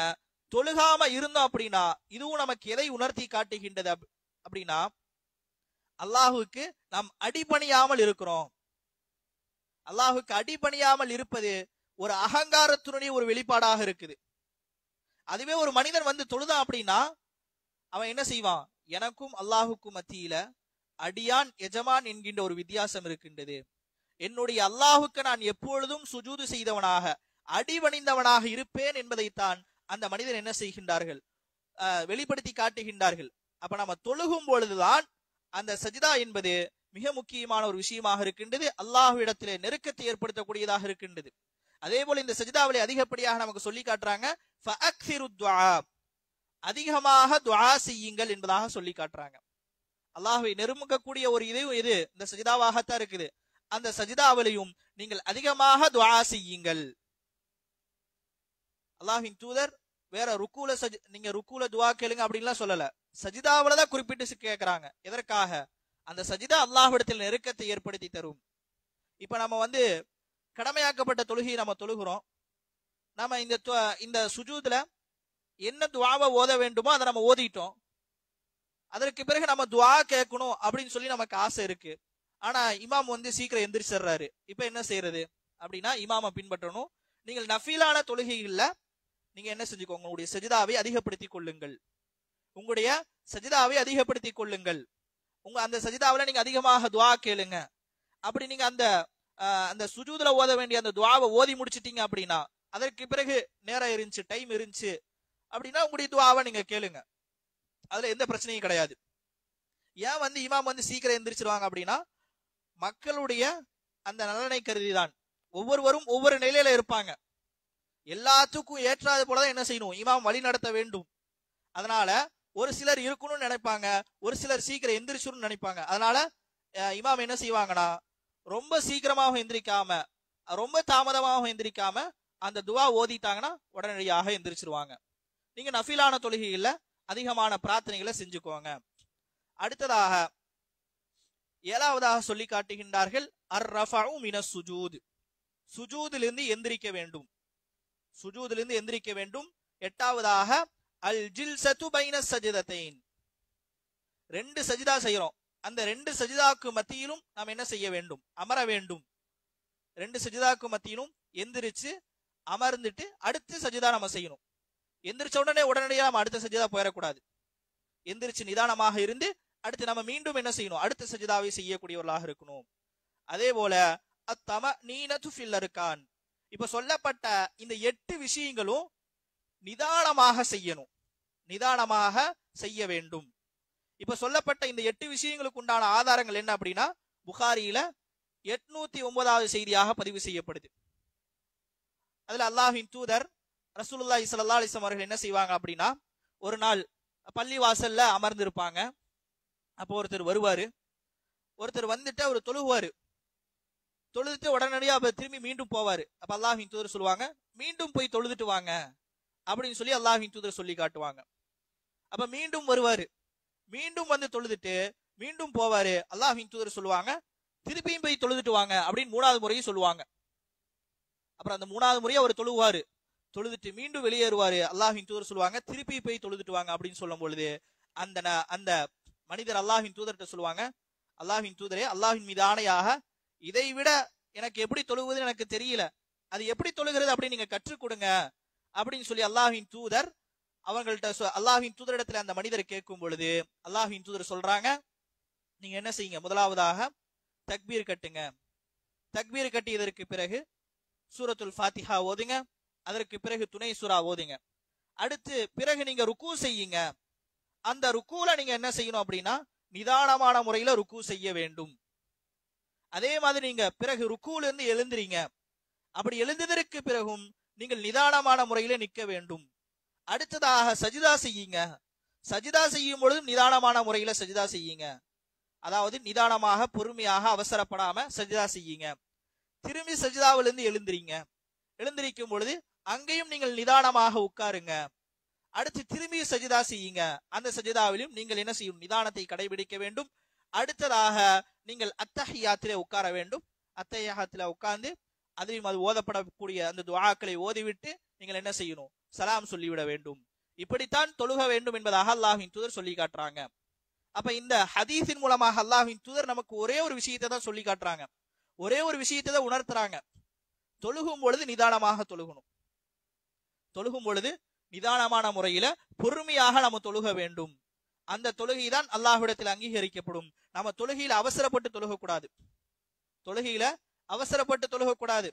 தொழுகாம இருந்தோம் அப்படின்னா இதுவும் நமக்கு எதை உணர்த்தி காட்டுகின்றது அப்படின்னா, அல்லாஹுக்கு நாம் அடிபணியாமல் இருக்கிறோம். அல்லாஹுக்கு அடிபணியாமல் இருப்பது ஒரு அகங்காரத்தினுடைய ஒரு வெளிப்பாடாக இருக்குது. அதுவே ஒரு மனிதன் வந்து தொழுதான் அப்படின்னா அவன் என்ன செய்வான்? எனக்கும் அல்லாஹுக்கும் மத்தியில அடியான் எஜமான் என்கின்ற ஒரு வித்தியாசம் இருக்கின்றது. என்னுடைய அல்லாஹுக்கு நான் எப்பொழுதும் சுஜூது செய்தவனாக அடிபணிந்தவனாக இருப்பேன் என்பதைத்தான் அந்த மனிதர் என்ன செய்கின்றார்கள், வெளிப்படுத்தி காட்டுகின்றார்கள். அப்ப நம்ம தொழுகும் பொழுதுதான் அந்த சஜிதா என்பது மிக முக்கியமான ஒரு விஷயமாக இருக்கின்றது. அல்லாஹ்விடத்திலே நெருக்கத்தை ஏற்படுத்தக்கூடியதாக இருக்கின்றது. அதே போல இந்த சஜிதாவிலே அதிகப்படியாக நமக்கு சொல்லி காட்டுறாங்க, அதிகமாக துஆ செய்யுங்கள் என்பதாக சொல்லி காட்டுறாங்க. அல்லாஹ்வை நெருங்கக்கூடிய ஒரு இது இந்த சஜிதாவாகத்தான் இருக்குது. அந்த சஜிதாவிலையும் நீங்கள் அதிகமாக துஆ செய்யுங்கள். அல்லாஹ்வின் தூதர் வேற ருக்கூல நீங்க ருக்கூல துஆ கேளுங்க அப்படின்லாம் சொல்லல, சஜிதாவில தான் குறிப்பிட்டு கேட்கிறாங்க. எதற்காக? அந்த சஜிதா அல்லாஹ்விடத்தில் நெருக்கத்தை ஏற்படுத்தி தரும். இப்ப நம்ம கடமையாக்கப்பட்ட தொழுகையை நம்ம தொழுகிறோம். நம்ம இந்த சுஜூதுல என்ன துஆவை ஓத வேண்டுமோ அதை நம்ம ஓதிட்டோம். அதற்கு பிறகு நம்ம துஆ கேட்கணும் அப்படின்னு சொல்லி நமக்கு ஆசை இருக்கு. ஆனா இமாம் சீக்கிரம் எந்திரிச்சிடுறாரு. இப்ப என்ன செய்யறது அப்படின்னா, இமாமை பின்பற்றணும். நீங்கள் நஃபீலான தொழுகைகள்ல நீங்க என்ன செஞ்சுக்கோங்க, உங்களுடைய சஜிதாவை அதிகப்படுத்திக் கொள்ளுங்கள். உங்களுடைய சஜிதாவை அதிகப்படுத்திக் கொள்ளுங்கள். அந்த சஜிதாவில நீங்க அதிகமாக துஆ கேளுங்க. அப்படி நீங்க அந்த சுஜூதுல ஓத வேண்டிய அந்த துஆவை ஓதி முடிச்சிட்டீங்க அப்படின்னா, அதற்கு பிறகு நேரம் இருந்துச்சு, டைம் இருந்துச்சு அப்படின்னா உங்களுடைய துஆவை நீங்க கேளுங்க. அதுல எந்த பிரச்சனையும் கிடையாது. ஏன் இமாம் சீக்கிரம் எந்திரிச்சிருவாங்க அப்படின்னா, மக்களுடைய அந்த நலனை கருதிதான். ஒவ்வொருவரும் ஒவ்வொரு நிலையில இருப்பாங்க. எல்லாத்துக்கும் ஏற்றாது போலதான் என்ன செய்யணும், இமாம் வழி நடத்த வேண்டும். அதனால ஒரு சிலர் இருக்கணும்னு நினைப்பாங்க, ஒரு சிலர் சீக்கிரம் எந்திரிச்சுன்னு நினைப்பாங்க. அதனால இமாம் என்ன செய்வாங்கன்னா, ரொம்ப சீக்கிரமாக எந்திரிக்காம ரொம்ப தாமதமாக எந்திரிக்காம அந்த துஆ ஓதிட்டாங்கன்னா உடனடியாக எந்திரிச்சிருவாங்க. நீங்க நஃபிலான தொழுகைகள்ல அதிகமான பிரார்த்தனைகளை செஞ்சுக்கோங்க. அடுத்ததாக 7வதாக சொல்லி காட்டுகின்றார்கள், அர்-ரஃபஉ மினஸ் சுஜூத், சுஜூதிலிருந்து எந்திரிக்க வேண்டும். சுஜூதிலிருந்து எந்திரிக்க வேண்டும். 8வதாக அல் ஜில்சத்து பைன சஜிதத்தைன், 2 சஜிதா செய்யறோம். அந்த 2 சஜிதாக்கு மத்தியிலும் நாம் என்ன செய்ய வேண்டும், அமர வேண்டும். 2 சஜிதாக்கு மத்தியிலும் எந்திரிச்சு அமர்ந்துட்டு அடுத்த சஜிதா நம்ம செய்யணும். எந்திரிச்ச உடனடியாக நம்ம அடுத்த சஜிதா போயிடக்கூடாது. எந்திரிச்சு நிதானமாக இருந்து அடுத்து நம்ம மீண்டும் என்ன செய்யணும், அடுத்த சஜிதாவை செய்யக்கூடியவர்களாக இருக்கணும். அதே போல அத்தமனீனது ஃபில் அர்கான், இப்ப சொல்லப்பட்ட இந்த 8 விஷயங்களும் நிதானமாக செய்யணும், நிதானமாக செய்ய வேண்டும். இப்ப சொல்லப்பட்ட இந்த 8 விஷயங்களுக்கு உண்டான ஆதாரங்கள் என்ன அப்படின்னா, புகாரியில 809வது செய்தியாக பதிவு செய்யப்படுது. அதுல அல்லாஹ்வின் தூதர் ரசூலுல்லாஹி ஸல்லல்லாஹு அலைஹி வஸல்லம் அவர்கள் என்ன செய்வாங்க அப்படின்னா, ஒரு நாள் பள்ளி வாசல்ல அமர்ந்திருப்பாங்க. அப்போ ஒருத்தர் வருவாரு. ஒருத்தர் வந்துட்டு அவர் தொழுவாரு. தொழுதுட்டு உடனடியாக திரும்பி மீண்டும் போவாரு. அப்ப அல்லாஹ்வின் தூதர் சொல்லுவாங்க, மீண்டும் போய் தொழுதுட்டு வாங்க அப்படின்னு சொல்லி அல்லாஹ்வின் தூதர் சொல்லி காட்டுவாங்க. அப்ப மீண்டும் வருவாரு, மீண்டும் தொழுதுட்டு மீண்டும் போவாரு. அல்லாஹ்வின் தூதர் சொல்லுவாங்க, திருப்பியும் போய் தொழுதுட்டு வாங்க அப்படின்னு 3வது முறையும் சொல்லுவாங்க. அப்புறம் அந்த 3வது முறையை அவர் தொழுவாரு. தொழுதுட்டு மீண்டும் வெளியேறுவாரு. அல்லாஹ்வின் தூதர் சொல்லுவாங்க, திருப்பி போய் தொழுதுட்டு வாங்க அப்படின்னு சொல்லும் பொழுது அந்த மனிதர் அல்லாஹ்வின் தூதர்கிட்ட சொல்லுவாங்க, அல்லாஹ்வின் தூதரே, அல்லாஹ்வின் மீது ஆணையாக இதை விட எனக்கு எப்படி தொழுவதுன்னு எனக்கு தெரியல, அது எப்படி தொழுகிறது அப்படின்னு நீங்க கற்றுக் கொடுங்க அப்படின்னு சொல்லி அல்லாஹ்வின் தூதர் அவங்கள்ட்ட அல்லாஹ்வின் தூதரிடத்துல அந்த மனிதர் கேட்கும் பொழுது அல்லாஹ்வின் தூதர் சொல்றாங்க, நீங்க என்ன செய்யுங்க, முதலாவதாக தக்பீர் கட்டுங்க. தக்பீர் கட்டியதற்கு பிறகு சூரத்துல் ஃபாத்திஹா ஓதுங்க. அதற்கு பிறகு துணை சூரா ஓதுங்க. அடுத்து பிறகு நீங்க ருக்கு செய்யுங்க. அந்த ருக்குல நீங்க என்ன செய்யணும் அப்படின்னா, நிதானமான முறையில ருக்கு செய்ய வேண்டும். அதே மாதிரி நீங்க பிறகு ருக்குல இருந்து எழுந்துறீங்க. அப்படி எழுந்ததற்கு பிறகும் நீங்கள் நிதானமான முறையில நிற்க வேண்டும். அடுத்ததாக சஜிதா செய்யுங்க. சஜிதா செய்யும் பொழுது நிதானமான முறையில சஜிதா செய்யுங்க. அதாவது நிதானமாக பொறுமையாக அவசரப்படாம சஜிதா செய்யுங்க. திரும்பி சஜிதாவிலிருந்து எழுந்திரீங்க. எழுந்திருக்கும் பொழுது அங்கேயும் நீங்கள் நிதானமாக உட்காருங்க. அடுத்து திரும்பி சஜிதா செய்யுங்க. அந்த சஜிதாவிலும் நீங்கள் என்ன செய்யும், நிதானத்தை கடைபிடிக்க வேண்டும். அடுத்ததாக நீங்கள் அத்தஹியாத்திலே உட்கார வேண்டும். அத்தஹியாத்திலே உட்கார்ந்து அதிலும் அது ஓதப்படக்கூடிய அந்த துஆக்களை ஓதிவிட்டு நீங்கள் என்ன செய்யணும், சலாம் சொல்லிவிட வேண்டும். இப்படித்தான் தொழுக வேண்டும் என்பதாக அல்லாஹ்வின் தூதர் சொல்லி காட்டுறாங்க. அப்ப இந்த ஹதீஸின் மூலமாக அல்லாஹ்வின் தூதர் நமக்கு ஒரே ஒரு விஷயத்தை தான் சொல்லி காட்டுறாங்க, ஒரே ஒரு விஷயத்தை தான் உணர்த்துறாங்க. தொழுகும் பொழுது நிதானமாக தொழுகணும். தொழுகும் பொழுது நிதானமான முறையில பொறுமையாக நம்ம தொழுக வேண்டும். அந்த தொழுகை தான் அல்லாஹ்விடத்தில் அங்கீகரிக்கப்படும். நம்ம தொழுகையில அவசரப்பட்டு தொழுகக்கூடாது. தொழுகையில அவசரப்பட்டு தொழுகக்கூடாது.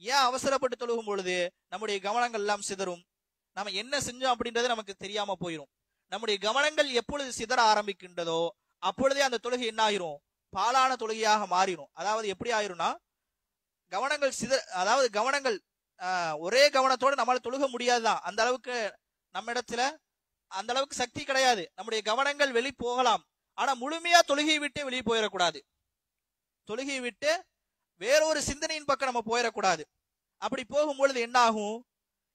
ஏன் அவசரப்பட்டு தொழுகும் பொழுது நம்முடைய கவனங்கள் எல்லாம் சிதறும். நம்ம என்ன செஞ்சோம் அப்படின்றது நமக்கு தெரியாம போயிடும். நம்முடைய கவனங்கள் எப்பொழுது சிதற ஆரம்பிக்கின்றதோ அப்பொழுதே அந்த தொழுகை என்ன ஆயிரும், பாலான தொழுகையாக மாறிடும். அதாவது எப்படி ஆயிரும்னா, கவனங்கள் ஒரே கவனத்தோடு நம்மளால தொழுக முடியாதுதான். அந்த அளவுக்கு நம்ம இடத்துல அந்த அளவுக்கு சக்தி கிடையாது. நம்முடைய கவனங்கள் வெளி போகலாம், ஆனா முழுமையா தொழுகையை விட்டு வெளியே போயிடக்கூடாது. தொழுகையை விட்டு வேறொரு சிந்தனையின் பக்கம் நம்ம போயிடக்கூடாது. அப்படி போகும்பொழுது என்ன ஆகும்,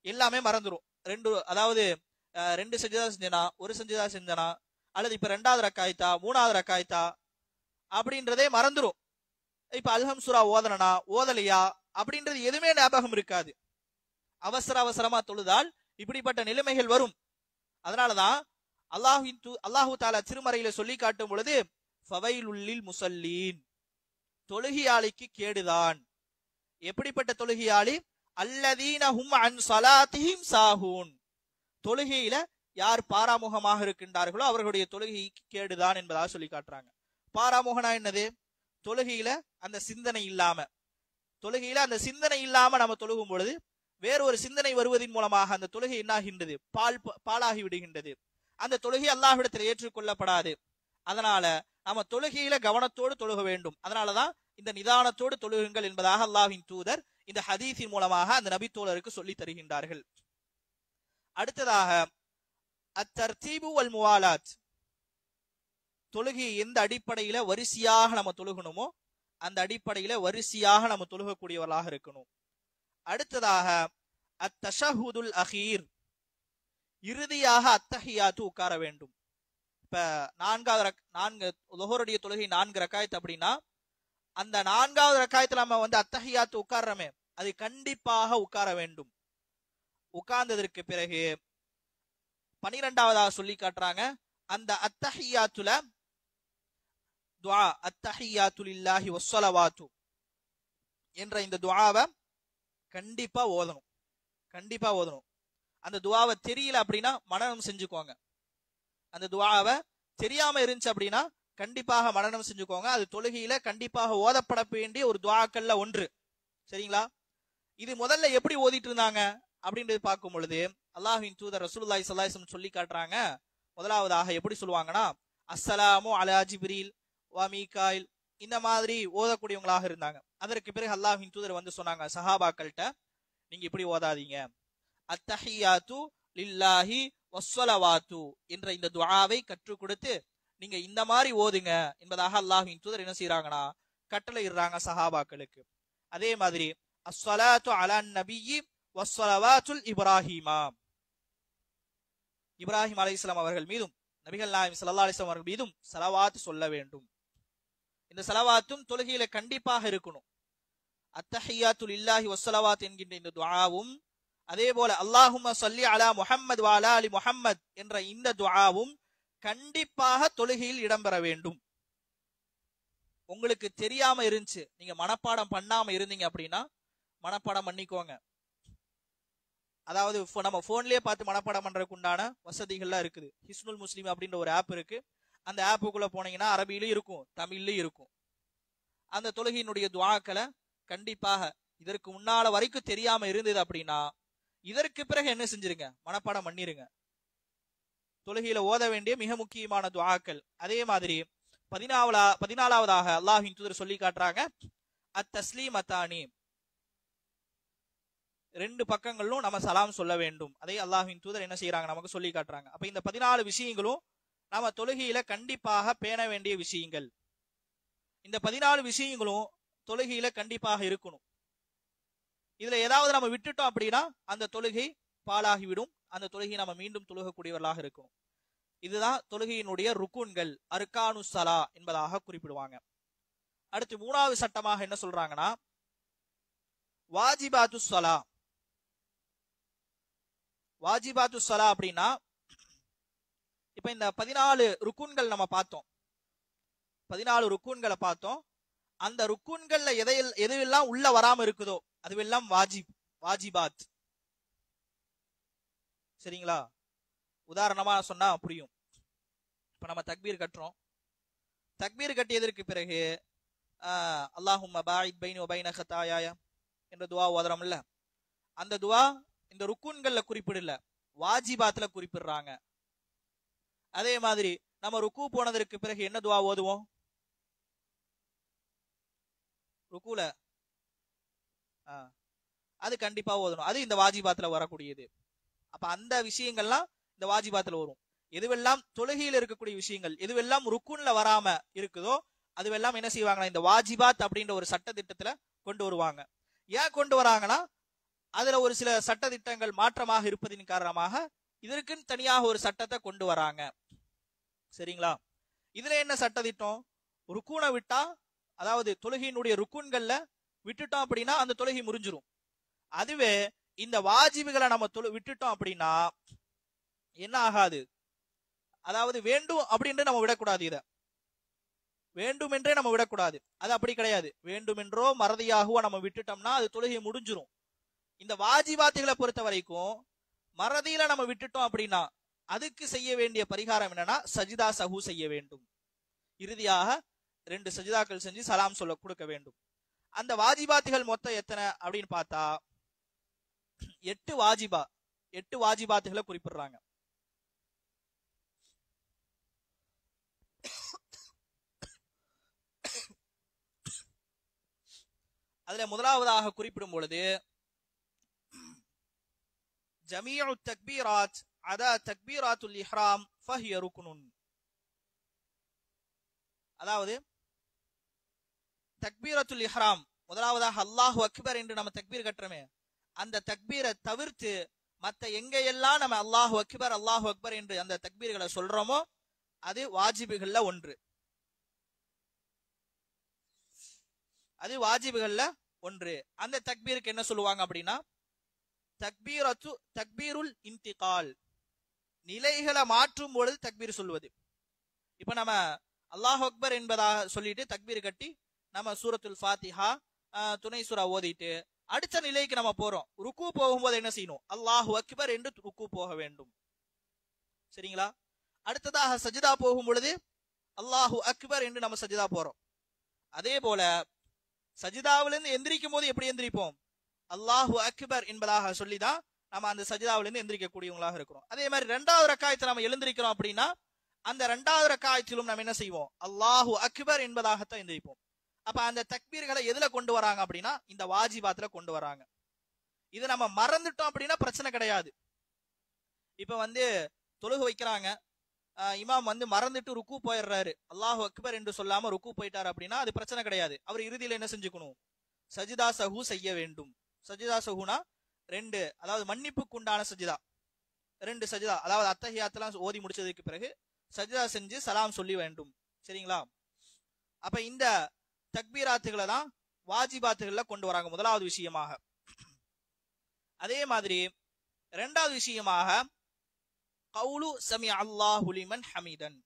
எல்லாமே மறந்துடும். ரெண்டு சஜிதா செஞ்சனா, ஒரு சஜிதா செஞ்சனா, அல்லது இப்ப 2வது ரக்காயத்தா 3வது ரக்காயத்தா அப்படின்றதே மறந்துடும். இப்ப அல்ஹம் சூரா ஓதனா ஓதலையா அப்படின்றது எதுவுமே ஞாபகம் இருக்காது. அவசரமா தொழுதால் இப்படிப்பட்ட நிலைமைகள் வரும். அதனாலதான் அல்லாஹு தாலா திருமறையில சொல்லி காட்டும் பொழுது ஃபவைலுல்லில் முஸல்லீன், தொழுகையாளிக்கு கேடுதான். எப்படிப்பட்ட தொழுகையாளி? அல்லதீன ஹும் அன் ஸலாத்திஹிம் சாஹூன், தொழுகையில யார் பாராமுகமாக இருக்கின்றார்களோ அவர்களுடைய தொழுகைக்கு கேடுதான் என்பதாக சொல்லி காட்டுறாங்க. பாராமுகனா என்னது? தொழுகையில அந்த சிந்தனை இல்லாம நம்ம தொழுகும் பொழுது வேறொரு சிந்தனை வருவதன் மூலமாக அந்த தொழுகை என்னாகின்றது, பாலாகி விடுகின்றது. அந்த தொழுகை அல்லாஹ்விடத்தில் ஏற்றுக்கொள்ளப்படாது. அதனால நம்ம தொழுகையில கவனத்தோடு தொழுக வேண்டும். அதனாலதான் இந்த நிதானத்தோடு தொழுகுங்கள் என்பதாக அல்லாஹ்வின் தூதர் இந்த ஹதீஸின் மூலமாக அந்த நபி தோழருக்கு சொல்லி தருகின்றார்கள். அடுத்ததாக அத்தர்தீபு வல் முவாலாத், தொழுகையை எந்த அடிப்படையில வரிசையாக நம்ம தொழுகணுமோ அந்த அடிப்படையில வரிசையாக நம்ம தொழுகக்கூடியவர்களாக இருக்கணும். அடுத்ததாக அத்தஷஹுதுல் அகீர், இறுதியாக அத்தஹியாத்து உட்கார வேண்டும். இப்ப லுஹருடைய தொழுகை 4 ரக்காயத் அப்படின்னா அந்த 4வது ரக்காயத்துல நம்ம அத்தஹியாத்து உட்கார்றமே, அது கண்டிப்பாக உட்கார வேண்டும். உட்கார்ந்ததற்கு பிறகு 12வதாக சொல்லி காட்டுறாங்க, அந்த அத்தஹியாத்துல துஆ அத்தஹியாத்து லில்லாஹி வஸ்ஸலவாத்து என்ற இந்த துஆவை கண்டிப்பா ஓதணும். அந்த துஆவை தெரியல அப்படின்னா மனனம் செஞ்சுக்கோங்க. அந்த துஆவை தெரியாம இருந்துச்சு அப்படின்னா கண்டிப்பாக மனனம் செஞ்சுக்கோங்க. அது தொழுகையில கண்டிப்பாக ஓதப்பட வேண்டிய ஒரு துஆக்கள்ல ஒன்று. சரிங்களா? இது முதல்ல எப்படி ஓதிட்டு இருந்தாங்க அப்படின்றது பார்க்கும் பொழுது அல்லாஹ்வின் தூதர் ரசூலுல்லாஹி ஸல்லல்லாஹு அலைஹி வஸல்லம் சொல்லி காட்டுறாங்க. முதலாவதாக எப்படி சொல்லுவாங்கன்னா, அஸ்ஸலாமு அலா ஜிப்ரீல் வ மீகாயில், இந்த மாதிரி ஓதக்கூடியவங்களாக இருந்தாங்க. அதற்கு பிறகு அல்லாஹ்வின் தூதர் சொன்னாங்க சஹாபாக்கள்கிட்ட, நீங்க இப்படி ஓதாதீங்க, அத்தஹியாத்து லில்லாஹி வஸ்ஸலவாத்து என்ற இந்த துஆவை கற்றுக் கொடுத்து நீங்க இந்த மாதிரி ஓதுங்க என்பதாக அல்லாஹ்வின் தூதர் என்ன செய்யறாங்கன்னா கட்டளை இடுறாங்க சஹாபாக்களுக்கு. அதே மாதிரி அஸ்ஸலாத்து அலன் நபியி வஸ்ஸலவாத்துல் இப்ராஹீமா, இப்ராஹிம் அலைஹிஸ்ஸலாம் அவர்கள் மீதும் நபிகள் நாயகம் ஸல்லல்லாஹு அலைஹி வஸல்லம் அவர்கள் மீதும் ஸலவாத் சொல்ல வேண்டும். இந்த ஸலவாத்தும் தொழுகையில கண்டிப்பாக இருக்கணும். அத்தஹியாத்து லில்லாஹி வஸ்ஸலவாத் என்கின்ற இந்த துஆவும், அதே போல அல்லாஹும்ம ஸல்லி அலா முஹம்மத் வ அலா அலி முஹம்மத் என்ற இந்த துஆவும் கண்டிப்பாக தொழுகையில் இடம்பெற வேண்டும். உங்களுக்கு தெரியாம இருந்துச்சு, நீங்க மனப்பாடம் பண்ணாம இருந்தீங்க அப்படின்னா மனப்பாடம் பண்ணிக்கோங்க. அதாவது நம்ம போன்லயே பார்த்து மனப்பாடம் பண்றதுக்கு உண்டான வசதிகள்லாம் இருக்குது. ஹிஸ்னுல் முஸ்லிம் அப்படின்ற ஒரு ஆப் இருக்கு. அந்த ஆப்புக்குள்ள போனீங்கன்னா அரபியிலும் இருக்கும், தமிழ்லயும் இருக்கும். அந்த தொழுகையினுடைய துஆக்களை கண்டிப்பாக இதற்கு முன்னால வரைக்கும் தெரியாம இருந்தது அப்படின்னா இதற்கு பிறகு என்ன செஞ்சிருங்க, மனப்பாடம் பண்ணிருங்க. தொழுகையில ஓத வேண்டிய மிக முக்கியமான துஆக்கள். அதே மாதிரி 14வதாக அல்லாஹ்வின் தூதர் சொல்லி காட்டுறாங்க, அத்தஸ்லீமத்தானி, 2 பக்கங்களிலும் நம்ம சலாம் சொல்ல வேண்டும். அதே அல்லாஹ்வின் தூதர் என்ன செய்யறாங்க, நமக்கு சொல்லி காட்டுறாங்க. அப்ப இந்த 14 விஷயங்களும் நாம தொழுகையில கண்டிப்பாக பேண வேண்டிய விஷயங்கள். இந்த 14 விஷயங்களும் தொழுகையில கண்டிப்பாக இருக்கணும். இதுல ஏதாவது நம்ம விட்டுட்டோம் அப்படின்னா அந்த தொழுகை பாலாகிவிடும். அந்த தொழுகை நம்ம மீண்டும் தொழுகக்கூடியவர்களாக இருக்கணும். இதுதான் தொழுகையினுடைய ருக்குன்கள், அர்கானு ஸலா என்பதாக குறிப்பிடுவாங்க. அடுத்து 3வது சட்டமாக என்ன சொல்றாங்கன்னா, வாஜிபாத்து ஸலா. வாஜிபாத்து ஸலா அப்படின்னா, இப்ப இந்த 14 ருக்குன்கள் நம்ம பார்த்தோம். 14 ருக்குன்களை பார்த்தோம். அந்த ருக்குன்கள்ல எதையெல்லாம் உள்ள வராம இருக்குதோ அதுவெல்லாம் வாஜிபாத். சரிங்களா? உதாரணமா சொன்னா புரியும். இப்ப நம்ம தக்பீர் கட்டுறோம். தக்பீர் கட்டியதற்கு பிறகு அல்லாஹும்ம பாயித் பைனி வ பைன ஹதாயாய என்ற துவா ஓதுறோம்ல, அந்த துவா இந்த ருக்குன்கள்ல குறிப்பிடல, வாஜிபாத்துல குறிப்பிடுறாங்க. அதே மாதிரி நம்ம ருக்கு போனதற்கு பிறகு என்ன துவா ஓதுவோம்? ருக்குல அது கண்டிப்பா ஓதணும். அது இந்த வாஜிபாத்துல வரக்கூடியது. அப்ப அந்த விஷயங்கள்லாம் இந்த வாஜிபாத்துல வரும். எதுவெல்லாம் தொழுகையில் இருக்கக்கூடிய விஷயங்கள், எதுவெல்லாம் ருக்குன்ல வராம இருக்குதோ அதுவெல்லாம் என்ன செய்வாங்கன்னா இந்த வாஜிபாத் அப்படின்ற ஒரு சட்ட திட்டத்துல கொண்டு வருவாங்க. ஏன் கொண்டு வராங்கன்னா, அதுல ஒரு சில சட்ட திட்டங்கள் மாற்றமாக இருப்பதின் காரணமாக இதற்குன்னு தனியாக ஒரு சட்டத்தை கொண்டு வராங்க. சரிங்களா? இதுல என்ன சட்ட திட்டம்? ருக்குனை விட்டா, அதாவது தொழுகையினுடைய ருக்குன்கள்ல விட்டுட்டோம் அப்படின்னா அந்த தொழுகை முறிஞ்சிரும். அதுவே இந்த வாஜிபுகளை நம்ம விட்டுட்டோம் அப்படின்னா என்ன ஆகாது, அதாவது வேண்டும் அப்படின்ட்டு நம்ம விடக்கூடாது. இத வேண்டுமென்றே நம்ம விடக்கூடாது. அது அப்படி கிடையாது. வேண்டுமென்றோ மறதியாகவோ நம்ம விட்டுட்டோம்னா அது தொழுகை முடிஞ்சிரும். இந்த வாஜிபாத்துகளை பொறுத்த வரைக்கும் மறதியில நம்ம விட்டுட்டோம் அப்படின்னா அதுக்கு செய்ய வேண்டிய பரிகாரம் என்னன்னா சஜிதா சஹூ செய்ய வேண்டும். இறுதியாக 2 சஜிதாக்கள் செஞ்சு சலாம் சொல்ல கொடுக்க வேண்டும். அந்த வாஜிபாத்துகள் மொத்தம் எத்தனை அப்படின்னு பார்த்தா 8 வாஜிபாத்துகளை குறிப்பிடுறாங்க. அதுல முதலாவதாக குறிப்பிடும் பொழுது ஜமீஉ தக்பீராத் அதா தக்பீராத்துல் இஹ்ராம் ஃபஹிய ருக்னுன். அதாவது தக்பீரத்துல் இஹ்ராம், முதலாவதாக அல்லாஹு அக்பர் என்று நம்ம தக்பீர் கட்டுறோமே, அந்த தக்பீரை தவிர்த்து மற்ற எங்கெல்லாம் நம்ம அல்லாஹு அக்பர் என்று அந்த தக்பீர்களை சொல்றோமோ அது வாஜிபுகள்ல ஒன்று. அது வாஜிபுகள்ல ஒன்று. அந்த தக்பீருக்கு என்ன சொல்லுவாங்க அப்படின்னா தக்பீருல் இன்திகால், நிலைகளை மாற்றும் பொழுது தக்பீர் சொல்லுவது. இப்ப நம்ம அல்லாஹ் அக்பர் என்பதாக சொல்லிட்டு தக்பீர் கட்டி நம்ம சூரத்துல் ஃபாத்திஹா துணை சூரா ஓதிட்டு அடுத்த நிலைக்கு நம்ம போறோம். ருக்கு போகும்போது என்ன செய்யணும்? அல்லாஹு அக்பர் என்று ருக்கு போக வேண்டும். சரிங்களா? அடுத்ததாக சஜிதா போகும் பொழுது அல்லாஹு அக்பர் என்று நம்ம சஜிதா போறோம். அதே போல சஜிதாவிலிருந்து எந்திரிக்கும் போது எப்படி எந்திரிப்போம்? அல்லாஹு அக்பர் என்பதாக சொல்லிதான் நம்ம அந்த சஜிதாவிலிருந்து எந்திரிக்கக்கூடியவங்களாக இருக்கிறோம். அதே மாதிரி 2வது ரக்காயத்தில் நம்ம எழுந்திருக்கிறோம் அப்படின்னா அந்த 2வது ரக்காயத்திலும் நம்ம என்ன செய்வோம்? அல்லாஹு அக்பர் என்பதாகத்தான் எந்திரிப்போம். அப்ப அந்த தக்பீர்களை எதுல கொண்டு வராங்க அப்படின்னா இந்த வாஜிபாத்துல கொண்டு வராங்க. இது நம்ம மறந்துட்டோம் அப்படின்னா பிரச்சனை கிடையாது. இப்ப தொழுகை வைக்கிறாங்க, இமாம் மறந்துட்டு ருக்கு போயிடுறாரு, அல்லாஹு அக்பர் என்று சொல்லாம ருக்கு போயிட்டாரு அப்படின்னா அது பிரச்சனை கிடையாது. அவர் இறுதியில என்ன செஞ்சுக்கணும்? சஜிதா சஹூ செய்ய வேண்டும். சஜிதா சஹூனா 2, அதாவது மன்னிப்புக்கு உண்டான சஜிதா 2 சஜிதா, அதாவது அத்தஹியாத்தெல்லாம் ஓதி முடிச்சதுக்கு பிறகு சஜிதா செஞ்சு சலாம் சொல்லி வேண்டும். சரிங்களா? அப்ப இந்த தக்பீராத்துகளை தான் வாஜிபாத்துகள்ல கொண்டு வராங்க முதலாவது விஷயமாக. அதே மாதிரி 2வது விஷயமாக கவுலு சமி அல்லாஹு லிமன் ஹமீதன்.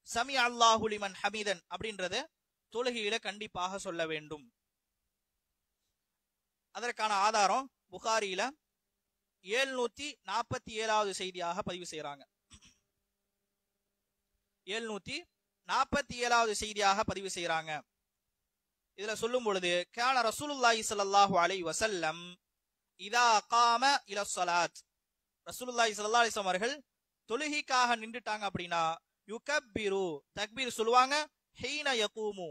சமி அல்லாஹு லிமன் ஹமீதன் அப்படின்றத தொழுகையில கண்டிப்பாக சொல்ல வேண்டும். அதற்கான ஆதாரம் புகாரியில 747வது செய்தியாக பதிவு செய்யறாங்க. 747வது செய்தியாக பதிவு செய்யறாங்க. இதுல சொல்லும் பொழுது கான ரசூலுல்லாஹி ஸல்லல்லாஹு அலைஹி வஸல்லம் இதா காம இல ஸலாத், ரசூலுல்லாஹி ஸல்லல்லாஹு அலைஹி வஸல்லம் அவர்கள் தொழுகைக்காக நின்றுட்டாங்க அப்படின்னா யுகப்பிரு தக்பீர் சொல்லுவாங்க, ஹீன யகூமு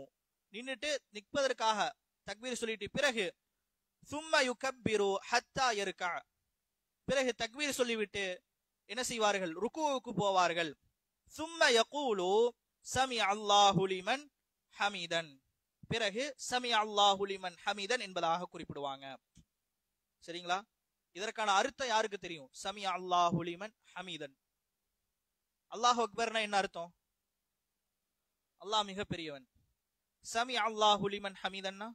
நின்னுட்டு நிற்பதற்காக தக்பீர் சொல்லிட்டு பிறகு சும்ம யுகப்பிரு ஹத்தா யர்கா, பிறகு தக்பீர் சொல்லிவிட்டு என்ன செய்வார்கள்? ருக்குவுக்கு போவார்கள். சும்ம யகூலு சமி அல்லாஹு லிமன் ஹமீதன், பிறகு சமி அல்லாஹு லிமன் ஹமீதன் என்பதாக குறிப்பிடுவாங்க. சரிங்களா? இதற்கான அர்த்தம் யாருக்கு தெரியும்? சமி அல்லாஹு லிமன் ஹமீதன். அல்லாஹு அக்பர்னா என்ன அர்த்தம்? அல்லாஹ் மிக பெரியவன். சமி அல்லாஹு லிமன் ஹமீதன்னா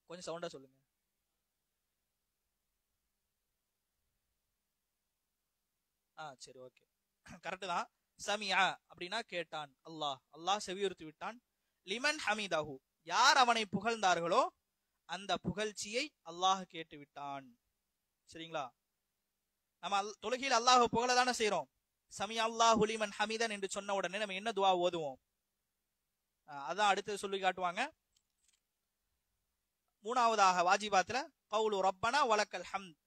கொஞ்சம் சவுண்டா சொல்லுங்க. சரி, ஓகே, கரெக்ட் தான். சமியா அப்படின்னா கேட்டான், அல்லாஹ் செவியுறுத்தி விட்டான். லிமன் ஹமீதாஹு, யார் அவனை புகழ்ந்தார்களோ அந்த புகழ்ச்சியை அல்லாஹ் கேட்டு விட்டான். சரிங்களா? நம்ம தொழுகையில் அல்லாஹ் புகழ தானே செய்யறோம். சமியா அல்லாஹு லிமன் ஹமீதன் என்று சொன்ன உடனே நம்ம என்ன துஆ ஓதுவோம்? அதான் அடுத்து சொல்லி காட்டுவாங்க. மூணாவதாக வாஜிபாத்துல கவுலு ரப்பனா வலக்கல் ஹம்த்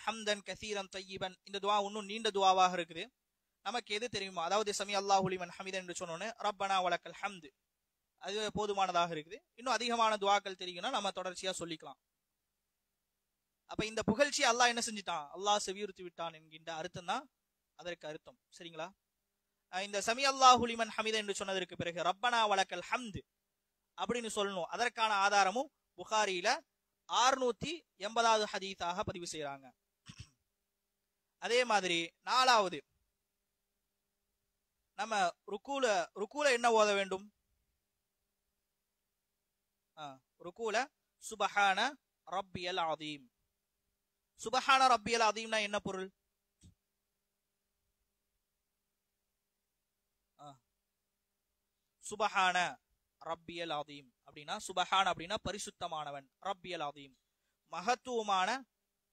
ஹம்தன் கசீரன் தய்யிபன். இந்த துஆ இன்னும் நீண்ட துஆவாக இருக்குது. நமக்கு எது தெரியுமா, அதாவது சமியா அல்லாஹு லிமன் ஹமீதன் என்று சொன்னோன்னு ரப்பனா வலக்கல் ஹம்த், அது போதுமானதாக இருக்குது. இன்னும் அதிகமான துஆக்கள் தெரியும்னா நம்ம தொடர்ச்சியா சொல்லிக்கலாம். அப்ப இந்த புகழ்ச்சி அல்லாஹ் என்ன செஞ்சிட்டான்? அல்லாஹ் செவியுறுத்தி விட்டான் என்கின்ற அர்த்தம் தான் அதற்கு அர்த்தம். சரிங்களா? இந்த சமியா அல்லாஹு லிமன் ஹமீதன் என்று சொன்னதற்கு பிறகு ரப்பனா வலக்கல் ஹம்த் அப்படின்னு சொல்லணும். அதற்கான ஆதாரமும் புகாரியில 680வது ஹதீஸாக பதிவு செய்யறாங்க. அதே மாதிரி நாலாவது, நம்ம ருக்கூல என்ன ஓத வேண்டும்? ருக்கூல சுபஹான ரப்பியல் அதீம். சுபஹான ரப்பியல் அதீம்னா என்ன பொருள்? சுபஹான ரப்பியல் அதீம் அப்படின்னா, சுபஹான் அப்படின்னா பரிசுத்தமானவன், ரப்பியல் அதீம்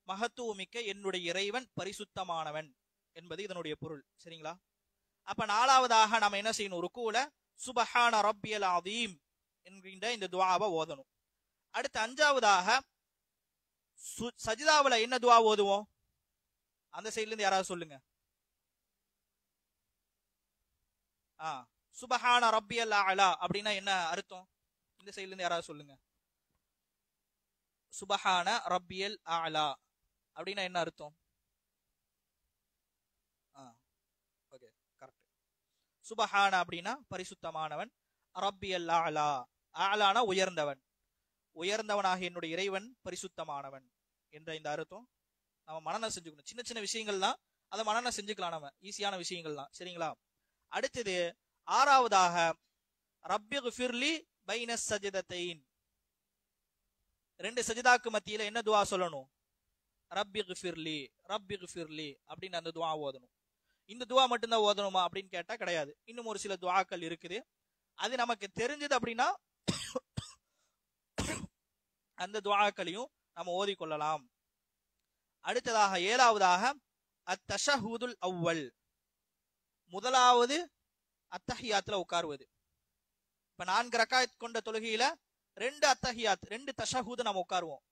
மகத்துவமிக்க என்னுடைய இறைவன் பரிசுத்தமானவன் என்பது இதனுடைய பொருள். சரிங்களா? அப்ப நாலாவதாக நாம என்ன செய்யணும்? ருக்கூல சுபஹான ரப்பியல் அதீம் என்கின்ற இந்த துஆவை ஓதணும். அடுத்து அஞ்சாவதாக சஜிதாவுல என்ன துஆ ஓதுவோம்? அந்த சைடுல இருந்து யாராவது சொல்லுங்க. சுபஹான ரப்பியல் அலா அப்படின்னா என்ன அர்த்தம்? இந்த சைடுல இருந்து யாராவது சொல்லுங்க. சுபஹான ரப்பியல் அலா அப்படின்னா என்ன அர்த்தம்? Okay, correct. சுபஹான அப்படின்னா பரிசுத்தமானவன், ரப்பியல் அலா, அலானா உயர்ந்தவன், உயர்ந்தவனாக என்னுடைய இறைவன் பரிசுத்தமானவன் என்ற இந்த அர்த்தம் நம்ம மனனம் செஞ்சுக்கணும். சின்ன சின்ன விஷயங்கள் தான், அதை மனனம் செஞ்சுக்கலாம், நம்ம ஈஸியான விஷயங்கள் தான். சரிங்களா? அடுத்தது ஆறாவதாக ரப்பிக்ஃபிர்லி பைனஸ் சஜதத்தைன், ரெண்டு சஜிதாக்கு மத்தியில என்ன துஆ சொல்லணும்? ரப்பிக்ஃபிர்லி ரப்பிக்ஃபிர்லி அப்படின்னு அந்த துஆ ஓதணும். இந்த துஆ மட்டும்தான் ஓதணுமா அப்படின்னு கேட்டா கிடையாது. இன்னும் ஒரு சில துஆக்கள் இருக்குது. அது நமக்கு தெரிஞ்சது அப்படின்னா அந்த துஆக்களையும் நம்ம ஓதிக்கொள்ளலாம். அடுத்ததாக ஏழாவதாக அத்தஷஹுதுல் அவ்வல், முதலாவது அத்தஹியாத்துல உட்காருவது. இப்ப 4 ரக்காயத் கொண்ட தொழுகையில 2 அத்தஹியாத், 2 தஷஹுது நம்ம உட்காருவோம்.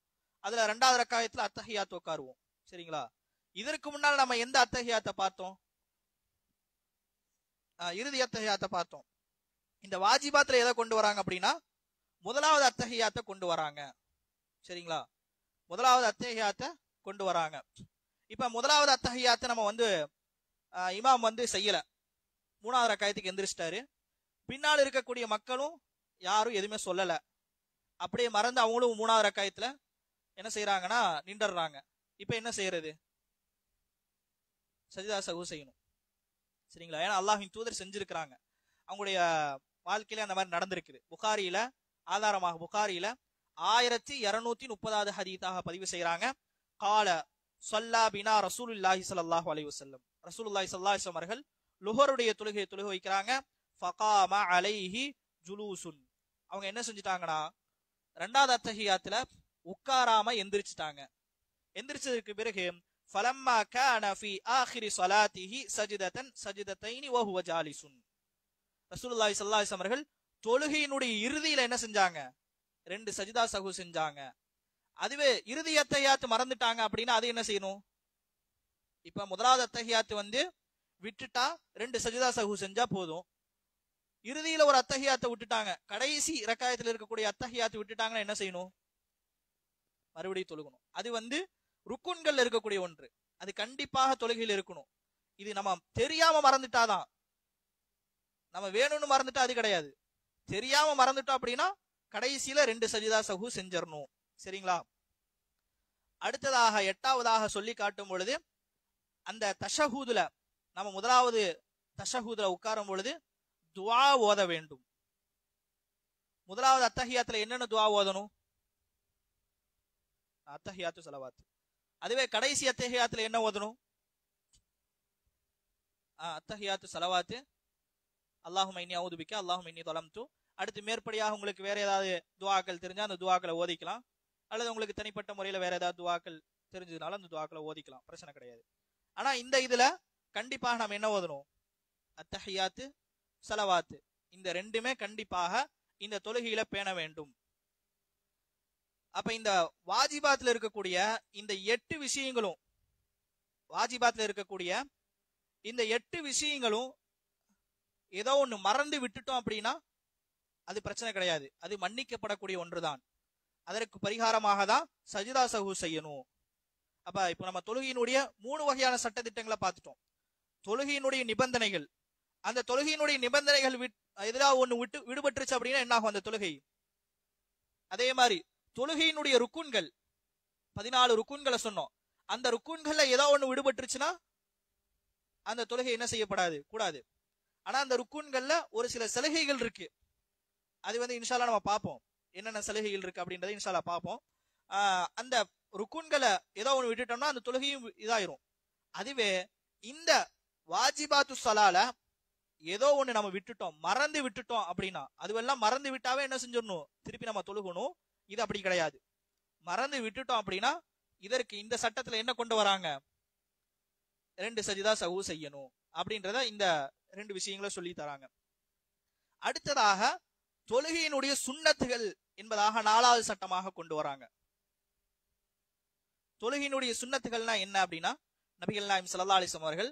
அதுல 2வது ரக்காயத்துல அத்தஹியாத் உட்காருவோம். சரிங்களா? இதற்கு முன்னால் நம்ம எந்த அத்தஹியாத்தை பார்த்தோம்? இறுதி அத்தஹியாத்தை பார்த்தோம். இந்த வாஜிபாத்துல எதை கொண்டு வராங்க அப்படின்னா முதலாவது அத்தஹியாத்தை கொண்டு வராங்க. சரிங்களா? முதலாவது அத்தஹியாத்தை கொண்டு வராங்க. இப்ப முதலாவது அத்தஹியாத்தை நம்ம இமாம் செய்யல, 3வது ரக்காயத்துக்கு எந்திரிச்சிட்டாரு. பின்னால் இருக்கக்கூடிய மக்களும் யாரும் எதுவுமே சொல்லல, அப்படியே மறந்து அவங்களும் 3வது ரக்காயத்துல என்ன செய்யறாங்கன்னா நின்றுறாங்க. இப்ப என்ன செய்யறது? சஜிதா சஹு செய்யணும். சரிங்களா? ஏன்னா அல்லாஹ்வின் தூதர் செஞ்சிருக்கிறாங்க, அவங்களுடைய வாழ்க்கையில அந்த மாதிரி நடந்திருக்குது. புகாரியில ஆதாரமாக புகாரியில 1230வது ஹதீஸாக பதிவு செய்யறாங்க. கால ஸல்லா பினா ரசூலுல்லாஹி ஸல்லல்லாஹு அலைஹி வஸல்லம், ரசூலுல்லாஹி ஸல்லல்லாஹு அலைஹி வஸல்லம் அவர்கள் லுஹருடைய தொழுகை வைக்கிறாங்க. ஃபகாம அலைஹி ஜுலூசுன், அவங்க என்ன செஞ்சிட்டாங்கன்னா 2வது அத்தஹியாத்துல உட்காராம எந்திரிச்சிட்டாங்க. எந்திரிச்சதுக்கு பிறகு ஃபலம்மா கான ஃபீ ஆகிரி ஸலாத்திஹி சஜிதத்தன் சஜிதத்தைனி வ ஹுவ ஜாலிசுன், ரசூலுல்லாஹி ஸல்லல்லாஹு அலைஹி வஸல்லம் அவர்கள் தொழுகையினுடைய இறுதியில என்ன செஞ்சாங்க? 2 சஜிதா சஹு செஞ்சாங்க. அதுவே இறுதி அத்தஹியாத் மறந்துட்டாங்க அப்படின்னா அது என்ன செய்யணும்? இப்ப முதலாவது அத்தஹியாத் விட்டுட்டா 2 சஜிதா சஹு செஞ்சா போதும். இறுதியில ஒரு அத்தஹியாத்தை விட்டுட்டாங்க, கடைசி ரக்காயத்தில் இருக்கக்கூடிய அத்தஹியாத்தை விட்டுட்டாங்கன்னா என்ன செய்யணும்? மறுபடியும் தொழுகணும். அது ருக்குன்கள் இருக்கக்கூடிய ஒன்று, அது கண்டிப்பாக தொழுகையில் இருக்கணும். இது நம்ம தெரியாம மறந்துட்டாதான், நம்ம வேணும்னு மறந்துட்டா அது கிடையாது. தெரியாம மறந்துட்டோம் அப்படின்னா கடைசியில 2 சஜிதா சஹு செஞ்சிடணும். சரிங்களா? அடுத்ததாக 8வதாக சொல்லி காட்டும் பொழுது அந்த தஷஹூதுல நம்ம முதலாவது தஷஹூதுல உட்காரும் பொழுது துஆ ஓத வேண்டும். முதலாவது அத்தஹியாத்துல என்னென்ன துஆ ஓதணும்? அத்தஹியாத்து ஸலவாத். அதுவே கடைசி அத்தஹியாத்துல என்ன ஓதணும்? அத்தஹியாத்து ஸலவாத், அல்லாஹும்ம இன்னி அஊது பிக்க, அல்லாஹும்ம இன்னி ஸலம்து. அடுத்து மேற்படியாக உங்களுக்கு வேற ஏதாவது துஆக்கள் தெரிஞ்சா அந்த துஆக்களை ஓதிக்கலாம், அல்லது உங்களுக்கு தனிப்பட்ட முறையில வேற ஏதாவது துஆக்கள் தெரிஞ்சதுனால அந்த துஆக்களை ஓதிக்கலாம், பிரச்சனை கிடையாது. ஆனா இந்த இதுல கண்டிப்பாக நம்ம என்ன ஓதணும்? அத்தஹியாத்து, ஸலவாத்து, இந்த ரெண்டுமே கண்டிப்பாக இந்த தொழுகையில பேண வேண்டும். அப்ப இந்த வாஜிபாத்துல இருக்கக்கூடிய இந்த 8 விஷயங்களும், வாஜிபாத்துல இருக்கக்கூடிய இந்த 8 விஷயங்களும் ஏதோ ஒண்ணு மறந்து விட்டுட்டோம் அப்படின்னா அது பிரச்சனை கிடையாது, அது மன்னிக்கப்படக்கூடிய ஒன்றுதான். அதற்கு பரிகாரமாக தான் சஜிதா சஹு செய்யணும். அப்ப இப்ப நம்ம தொழுகையினுடைய 3 வகையான சட்டதிட்டங்களை பார்த்துட்டோம். தொழுகையினுடைய நிபந்தனைகள், அந்த தொழுகையினுடைய நிபந்தனைகள் எதிராக ஒண்ணு விடுபட்டுருச்சு அப்படின்னா என்ன ஆகும் அந்த தொழுகை? அதே மாதிரி தொழுகையினுடைய ருக்குன்கள் 14 ருக்குன்களை சொன்னோம். அந்த ருக்குன்கள்ல ஏதோ ஒண்ணு விடுபட்டுருச்சுன்னா அந்த தொழுகை என்ன செய்யப்படாது, கூடாது. ஆனா அந்த ருக்குன்கள்ல ஒரு சில சலுகைகள் இருக்கு. அது வந்து இன்ஷா அல்லாஹ் நம்ம பார்ப்போம், என்னென்ன சலுகைகள் இருக்கு அப்படின்றத இன்ஷா அல்லாஹ் பார்ப்போம். அந்த ருக்குன்களை ஏதோ ஒண்ணு விட்டுட்டோம்னா அந்த தொழுகையும் இதாயிரும். அதுவே இந்த வாஜிபாத்து ஸலால ஏதோ ஒண்ணு நம்ம விட்டுட்டோம், மறந்து விட்டுட்டோம் அப்படின்னா, அதுவெல்லாம் மறந்து விட்டாவே என்ன செஞ்சிடணும், திருப்பி நம்ம தொழுகணும். இது அப்படி கிடையாது. மறந்து விட்டுட்டோம் அப்படின்னா இதற்கு இந்த சட்டத்துல என்ன கொண்டு வராங்க, 2 சஜிதா சஹு செய்யணும் அப்படின்றத இந்த 2 விஷயங்களை சொல்லி தராங்க. அடுத்ததாக தொழுகையினுடைய சுன்னத்துகள் என்பதாக 4வது சட்டமாக கொண்டு வராங்க. தொழுகையினுடைய சுன்னத்துகள்னா என்ன அப்படின்னா, நபிகள் நாயகம் ஸல்லல்லாஹு அலைஹி வஸல்லம் அவர்கள்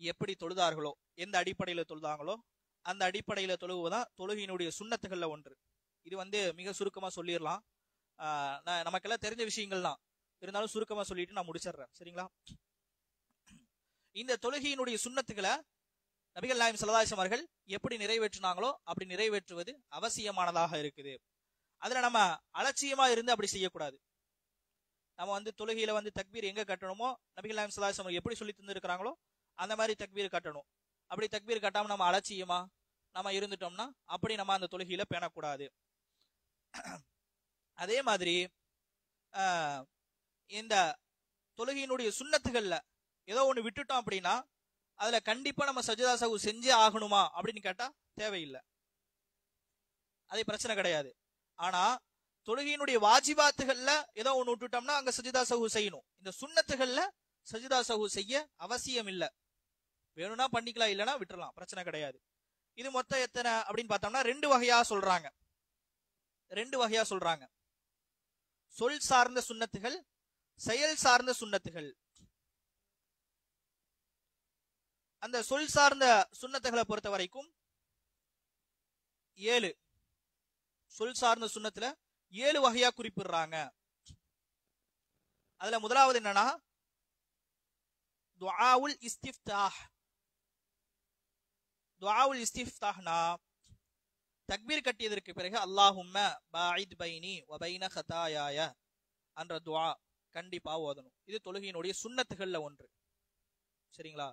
எப்படி தொழுதார்களோ, எந்த அடிப்படையில தொழுதாங்களோ அந்த அடிப்படையில தொழுவுதான் தொழுகையினுடைய சுன்னத்துகள்ல ஒன்று. இது வந்து மிக சுருக்கமா சொல்லிடலாம், நமக்கெல்லாம் தெரிஞ்ச விஷயங்கள் தான், இருந்தாலும் சுருக்கமா சொல்லிட்டு நான் முடிச்சிடுறேன், சரிங்களா? இந்த தொழுகையினுடைய சுன்னத்துகளை நபிகள் நாயகம் ஸல்லல்லாஹு அலைஹி வஸல்லம் அவர்கள் எப்படி நிறைவேற்றினாங்களோ அப்படி நிறைவேற்றுவது அவசியமானதாக இருக்குது. அதுல நம்ம அலட்சியமா இருந்து அப்படி செய்யக்கூடாது. நம்ம வந்து தொழுகையில வந்து தக்பீர் எங்க கட்டணுமோ நபிகள் நாயகம் ஸல்லல்லாஹு அலைஹி வஸல்லம் எப்படி சொல்லி தந்திருக்கிறாங்களோ அந்த மாதிரி தக்பீர் கட்டணும். அப்படி தக்பீர் கட்டாம நம்ம அலட்சியமா நம்ம இருந்துட்டோம்னா அப்படி நம்ம அந்த தொழுகையில பேணக்கூடாது. அதே மாதிரி இந்த தொழுகையினுடைய சுன்னத்துகள்ல ஏதோ ஒண்ணு விட்டுட்டோம் அப்படின்னா அதுல கண்டிப்பா நம்ம சஜிதா சஹு செஞ்சே ஆகணுமா அப்படின்னு கேட்டா தேவையில்லை, அது பிரச்சனை கிடையாது. ஆனா தொழுகையினுடைய வாஜிபாத்துகள்ல ஏதோ ஒண்ணு விட்டுட்டோம்னா அங்க சஜிதா சஹு செய்யணும். இந்த சுன்னத்துகள்ல சஜிதா சஹு செய்ய அவசியம் இல்லை, வேணும்னா பண்ணிக்கலாம், இல்லைன்னா விட்டுறலாம், பிரச்சனை கிடையாது. இது மொத்தம் எத்தனை அப்படின்னு பார்த்தோம்னா 2 வகையா சொல்றாங்க. 2 வகையா சொல்றாங்க, சொல் சார்ந்த சுன்னத்துகள், செயல் சார்ந்த சுன்னத்துகள். அந்த சொல் சார்ந்த சுன்னத்துகளை பொறுத்த வரைக்கும் 7 சொல் சார்ந்த சுன்னத்துல 7 வகையா குறிப்பிடுறாங்க. அதுல முதலாவது என்னன்னா துஆவுல் இஸ்திஃப்தாஹ். துஆவுல் இஸ்திஃப்தாஹ்னா தக்பீர் கட்டியதற்கு பிறகு அல்லாஹும்ம பாயித் பைனி வ பைன ஹதாயாய என்ற துஆ கண்டிப்பா ஓதணும். இது தொழுகையினுடைய சுன்னத்துகள்ல ஒன்று, சரிங்களா?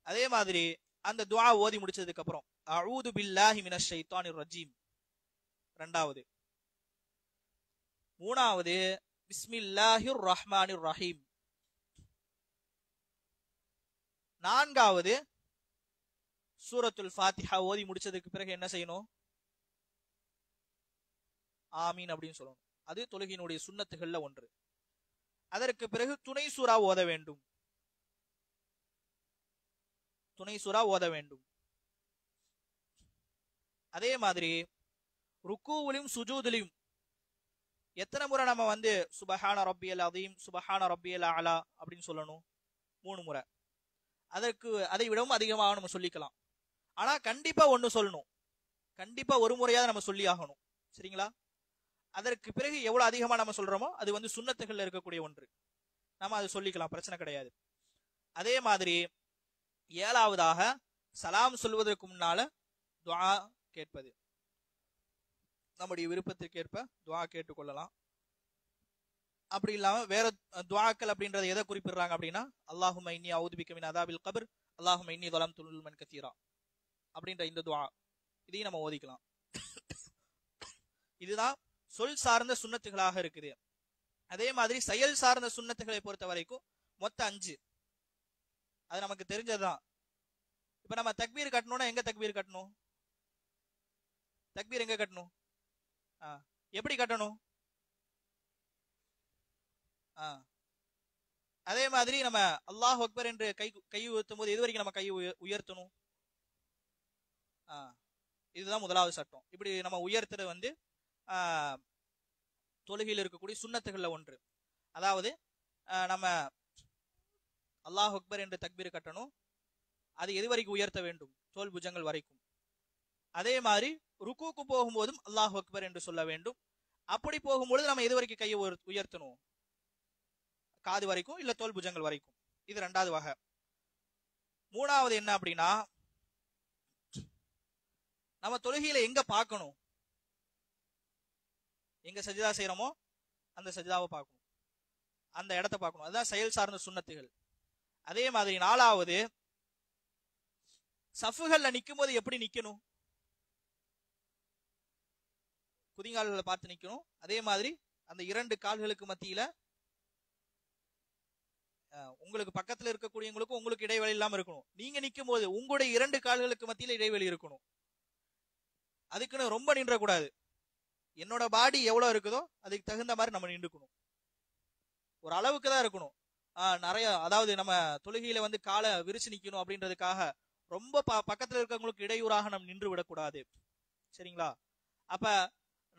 அதே மாதிரி அந்த துஆ ஓதி முடிச்சதுக்கு அப்புறம் அஊது பில்லாஹி மினஷ் ஷைத்தானிர் ரஜீம் 2வது. 3வது பிஸ்மில்லாஹிர் ரஹ்மானிர் ரஹீம். 4வது சூரத்துல் ஃபாத்திஹா ஓதி முடிச்சதுக்கு பிறகு என்ன செய்யணும், ஆமீன் அப்படின்னு சொல்லணும். அது தொழுகையினுடைய சுன்னத்துகள்ல ஒன்று. அதற்கு பிறகு துணை சூரா ஓத வேண்டும், துணை சூரா ஓத வேண்டும். அதே மாதிரி ருக்கூவிலும் சுஜூதிலும் எத்தனை முறை நம்ம வந்து சுபஹான ரப்பியல் அதீம், சுபஹான ரப்பியல் அலா அப்படின்னு சொல்லணும்? 3 முறை. அதற்கு அதை விடவும் அதிகமாக நம்ம சொல்லிக்கலாம். ஆனா கண்டிப்பா ஒண்ணு சொல்லணும், கண்டிப்பா ஒரு முறையாவது நம்ம சொல்லி ஆகணும், சரிங்களா? அதற்கு பிறகு எவ்வளவு அதிகமா நம்ம சொல்றோமோ அது வந்து சுன்னத்துகள்ல இருக்கக்கூடிய ஒன்று, நம்ம அதை சொல்லிக்கலாம், பிரச்சனை கிடையாது. அதே மாதிரி 7வதாக சலாம் சொல்வதற்கு முன்னால துஆ கேட்பது. நம்முடைய விருப்பத்திற்கு ஏற்ப துஆ கேட்டுக்கொள்ளலாம். அப்படி இல்லாம வேற துஆக்கள் அப்படின்றத எதை குறிப்பிடுறாங்க அப்படின்னா அல்லாஹும்ம இன்னி அஊது பிக்க மின் அதாபில் கப்ர், அல்லாஹும்ம இன்னி ஸலம்து ஸுல்மன் கஸீரா அப்படின்ற இந்த துஆ இதையும் நம்ம ஓதிக்கலாம். இதுதான் சொல் சார்ந்த சுன்னத்துகளாக இருக்குது. அதே மாதிரி செயல் சார்ந்த சுன்னத்துகளை பொறுத்த வரைக்கும் மொத்தம் 5. அது நமக்கு தெரிஞ்சதுதான். இப்ப நம்ம தக்பீர் கட்டணும்னா எங்க தக்பீர் கட்டணும்? தக்பீர் எங்க கட்டணும்? எப்படி கட்டணும்? அதே மாதிரி நம்ம அல்லாஹ் அக்பர் என்று கை உயர்த்தும் போது எது வரைக்கும் நம்ம கை உயர்த்தணும்? இதுதான் முதலாவது சட்டம். இப்படி நம்ம உயர்த்துறது வந்து தொழுகையில் இருக்கக்கூடிய சுன்னத்துகள்ல ஒன்று. அதாவது நம்ம அல்லாஹ் அக்பர் என்று தக்பீர் கட்டணும். அது எது வரைக்கும் உயர்த்த வேண்டும்? தோல் புஜங்கள் வரைக்கும். அதே மாதிரி ருக்குக்கு போகும்போதும் அல்லாஹ் அக்பர் என்று சொல்ல வேண்டும். அப்படி போகும்பொழுது நம்ம எது வரைக்கும் கையை உயர்த்தணும்? காது வரைக்கும், இல்ல தோல் புஜங்கள் வரைக்கும். இது ரெண்டாவது வகை. மூணாவது என்ன அப்படின்னா, நம்ம தொழுகையில எங்க பார்க்கணும்? எங்க சஜிதா செய்யறோமோ அந்த சஜிதாவை பார்க்கணும், அந்த இடத்தை பார்க்கணும். அதுதான் செயல் சார்ந்த சுன்னத்துகள். அதே மாதிரி நாலாவது, சஃபுகள்ல நிக்கும் போது எப்படி நிக்கணும்? குதிங்கால்களை பார்த்து நிக்கணும். அதே மாதிரி அந்த இரண்டு கால்களுக்கு மத்தியில உங்களுக்கு பக்கத்துல இருக்கக்கூடியவங்களுக்கும் உங்களுக்கு இடைவெளி இல்லாம இருக்கணும். நீங்க நிக்கும் போது உங்களுடைய இரண்டு கால்களுக்கு மத்தியில இடைவெளி இருக்கணும். அதுக்குன்னு ரொம்ப நின்ற கூடாது. என்னோட பாடி எவ்வளவு இருக்குதோ அதுக்கு தகுந்த மாதிரி நம்ம நின்றுக்கணும். ஒரு அளவுக்கு தான் இருக்கணும். நிறைய, அதாவது நம்ம தொழுகையில வந்து காலை விரிச்சு நிக்கணும் அப்படின்றதுக்காக ரொம்ப பக்கத்துல இருக்கவங்களுக்கு இடையூறாக நம்ம நின்று விடக்கூடாது. சரிங்களா? அப்ப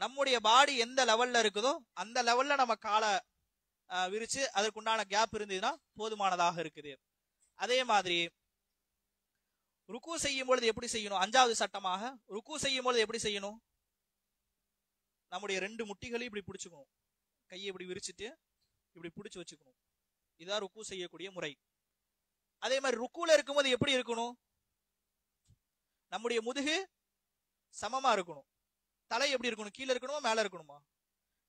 நம்முடைய பாடி எந்த லெவல்ல இருக்குதோ அந்த லெவல்ல நம்ம காலை விரிச்சு அதற்குண்டான கேப் இருந்ததுன்னா போதுமானதாக இருக்குது. அதே மாதிரி ருக்கு செய்யும் பொழுது எப்படி செய்யணும்? அஞ்சாவது சட்டமாக, ருக்கு செய்யும் பொழுது எப்படி செய்யணும்? நம்முடைய ரெண்டு முட்டிகளையும் இப்படி பிடிச்சுக்கணும். கையை இப்படி விரிச்சுட்டு இப்படி பிடிச்சு வச்சுக்கணும். இதுதான் ருக்கு செய்யக்கூடிய முறை. அதே மாதிரி ருக்குல இருக்கும்போது எப்படி இருக்கணும்? நம்முடைய முதுகு சமமா இருக்கணும். தலை எப்படி இருக்கணும்? கீழே இருக்கணுமா மேல இருக்கணுமா?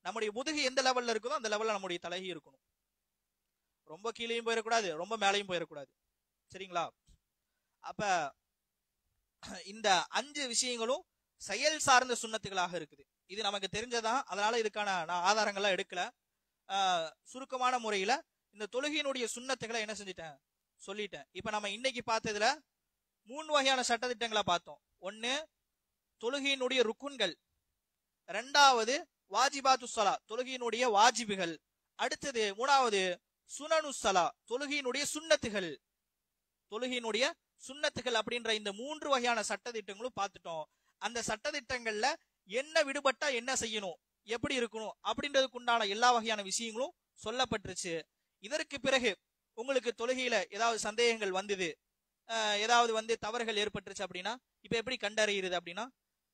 நம்முடைய முதுகு எந்த லெவல்ல இருக்குதோ அந்த லெவல்ல நம்முடைய தலையும் இருக்கணும். ரொம்ப கீழேயும் போயிடக்கூடாது, ரொம்ப மேலையும் போயிடக்கூடாது. சரிங்களா? அப்ப இந்த 5 விஷயங்களும் செயல் சார்ந்த சுன்னத்துகளாக இருக்குது. இது நமக்கு தெரிஞ்சதான், அதனால இதுக்கான நான் ஆதாரங்கள்லாம் எடுக்கல. சுருக்கமான முறையில இந்த தொழுகையினுடைய சுன்னத்துகளை என்ன செஞ்சிட்டேன், சொல்லிட்டேன். இப்ப நம்ம இன்னைக்கு பார்த்ததுல 3 வகையான சட்டதிட்டங்களை பார்த்தோம். ஒன்னு தொழுகையினுடைய ருக்குன்கள், ரெண்டாவது வாஜிபாத்து ஸலா தொழுகையினுடைய வாஜிபுகள், அடுத்தது மூணாவது சுனனு ஸலா தொழுகையினுடைய சுன்னத்துகள். தொழுகையினுடைய சுன்னத்துகள் அப்படின்ற இந்த 3 வகையான சட்டதிட்டங்களும் பார்த்துட்டோம். அந்த சட்டதிட்டங்கள்ல என்ன விடுபட்டா என்ன செய்யணும், எப்படி இருக்கணும் அப்படின்றதுக்கு உண்டான எல்லா வகையான விஷயங்களும் சொல்லப்பட்டுருச்சு. இதற்கு பிறகு உங்களுக்கு தொழுகையில ஏதாவது சந்தேகங்கள் வந்தது, ஏதாவது வந்து தவறுகள் ஏற்பட்டுருச்சு அப்படின்னா இப்ப எப்படி கண்டறியுது அப்படின்னா,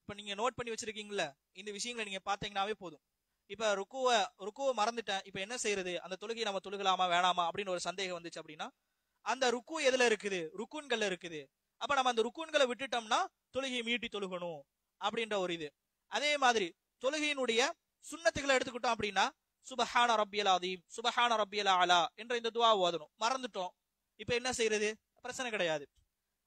இப்ப நீங்க நோட் பண்ணி வச்சிருக்கீங்கல்ல, இந்த விஷயங்களை நீங்க பாத்தீங்கன்னாவே போதும். இப்ப ருக்குவை மறந்துட்டேன், இப்ப என்ன செய்யறது, அந்த தொழுகையை நம்ம தொழுகலாமா வேணாமா அப்படின்னு ஒரு சந்தேகம் வந்துச்சு அப்படின்னா, அந்த ருக்கு எதுல இருக்குது? ருக்குன்கள்ல இருக்குது. அப்ப நம்ம அந்த ருக்குன்களை விட்டுட்டோம்னா தொழுகையை மீட்டி தொழுகணும் அப்படின்ற ஒரு இது. அதே மாதிரி தொழுகையினுடைய சுன்னத்துகளை எடுத்துக்கிட்டோம் அப்படின்னா, சுபஹான ரப்பியல் அதீம், சுபஹான ரப்பியல் அலா என்ற இந்த துஆ ஓதணும். மறந்துட்டோம், இப்ப என்ன செய்யறது? பிரச்சனை கிடையாது.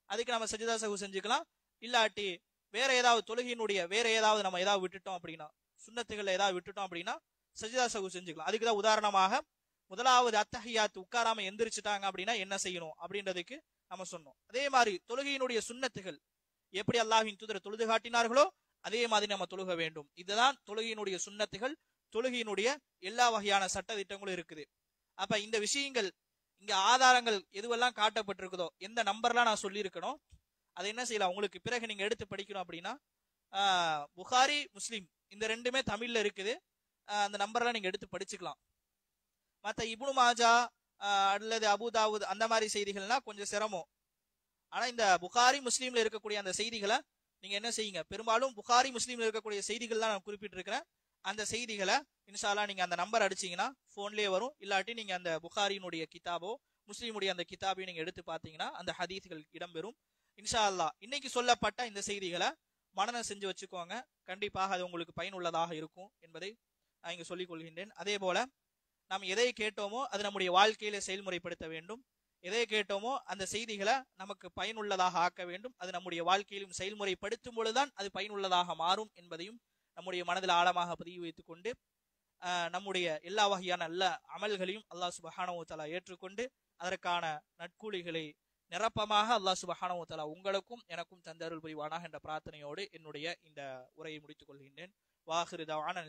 அதுக்கு நம்ம சஜிதா சஹு செஞ்சுக்கலாம். இல்லாட்டி வேற ஏதாவது தொழுகையினுடைய வேற ஏதாவது நம்ம ஏதாவது விட்டுட்டோம் அப்படின்னா, சுன்னத்துகளை ஏதாவது விட்டுட்டோம் அப்படின்னா சஜிதா சஹு செஞ்சுக்கலாம். அதுக்குதான் உதாரணமாக முதலாவது அத்தஹியாத் உட்காராம எந்திரிச்சுட்டாங்க அப்படின்னா என்ன செய்யணும் அப்படின்றதுக்கு நம்ம சொன்னோம். அதே மாதிரி தொழுகையினுடைய சுன்னத்துகள் எப்படி அல்லாஹ்வின் தூதர் தொழுது காட்டினார்களோ அதே மாதிரி நம்ம தொழுக வேண்டும். இதுதான் தொழுகையினுடைய சுன்னத்துகள். தொழுகையினுடைய எல்லா வகையான சட்ட திட்டங்களும் இருக்குது. அப்ப இந்த விஷயங்கள் இங்க ஆதாரங்கள் எதுவெல்லாம் காட்டப்பட்டிருக்குதோ, எந்த நம்பர்லாம் நான் சொல்லி இருக்கணும், அதை என்ன செய்யலாம், உங்களுக்கு பிறகு நீங்க எடுத்து படிக்கணும் அப்படின்னா புகாரி முஸ்லிம் இந்த ரெண்டுமே தமிழ்ல இருக்குது. அந்த நம்பர்லாம் நீங்க எடுத்து படிச்சுக்கலாம். மற்ற இப்னு மாஜா அல்லது அபுதாவுத் அந்த மாதிரி செய்திகள்னா கொஞ்சம் சிரமம். ஆனா இந்த புகாரி முஸ்லீம்ல இருக்கக்கூடிய அந்த செய்திகளை நீங்க என்ன செய்யுங்க, பெரும்பாலும் புகாரி முஸ்லீம்ல இருக்கக்கூடிய செய்திகள் தான் நான் குறிப்பிட்டு இருக்கிறேன். அந்த செய்திகளை இன்ஷா அல்லாஹ் நீங்க அந்த நம்பர் அடிச்சீங்கன்னா போன்லயே வரும். இல்லாட்டி நீங்க அந்த புகாரியினுடைய கிதாபோ முஸ்லீமுடைய அந்த கிதாபையும் நீங்க எடுத்து பார்த்தீங்கன்னா அந்த ஹதீஸ்கள் இடம்பெறும். இன்ஷா அல்லாஹ் இன்னைக்கு சொல்லப்பட்ட இந்த செய்திகளை மனனம் செஞ்சு வச்சுக்கோங்க. கண்டிப்பாக அது உங்களுக்கு பயனுள்ளதாக இருக்கும் என்பதை நான் இங்கு சொல்லிக் கொள்கின்றேன். அதே போல நாம் எதை கேட்டோமோ அது நம்முடைய வாழ்க்கையில செயல்முறைப்படுத்த வேண்டும். எதை கேட்டோமோ அந்த செய்திகளை நமக்கு பயனுள்ளதாக ஆக்க வேண்டும். அது நம்முடைய வாழ்க்கையிலும் செயல்முறைப்படுத்தும் பொழுதுதான் அது பயனுள்ளதாக மாறும் என்பதையும் நம்முடைய மனதில் ஆழமாக பதிவு வைத்துக் கொண்டு நம்முடைய எல்லா வகையான நல்ல அமல்களையும் அல்லாஹ் சுப்ஹானஹு வ தஆலா ஏற்றுக்கொண்டு அதற்கான நற்கூலிகளை நிரப்பமாக அல்லாஹ் சுப்ஹானஹு வ தஆலா உங்களுக்கும் எனக்கும் தந்தருள் புரிவானாக என்ற பிரார்த்தனையோடு என்னுடைய இந்த உரையை முடித்துக் கொள்கின்றேன். வாஹிரு தஅவானா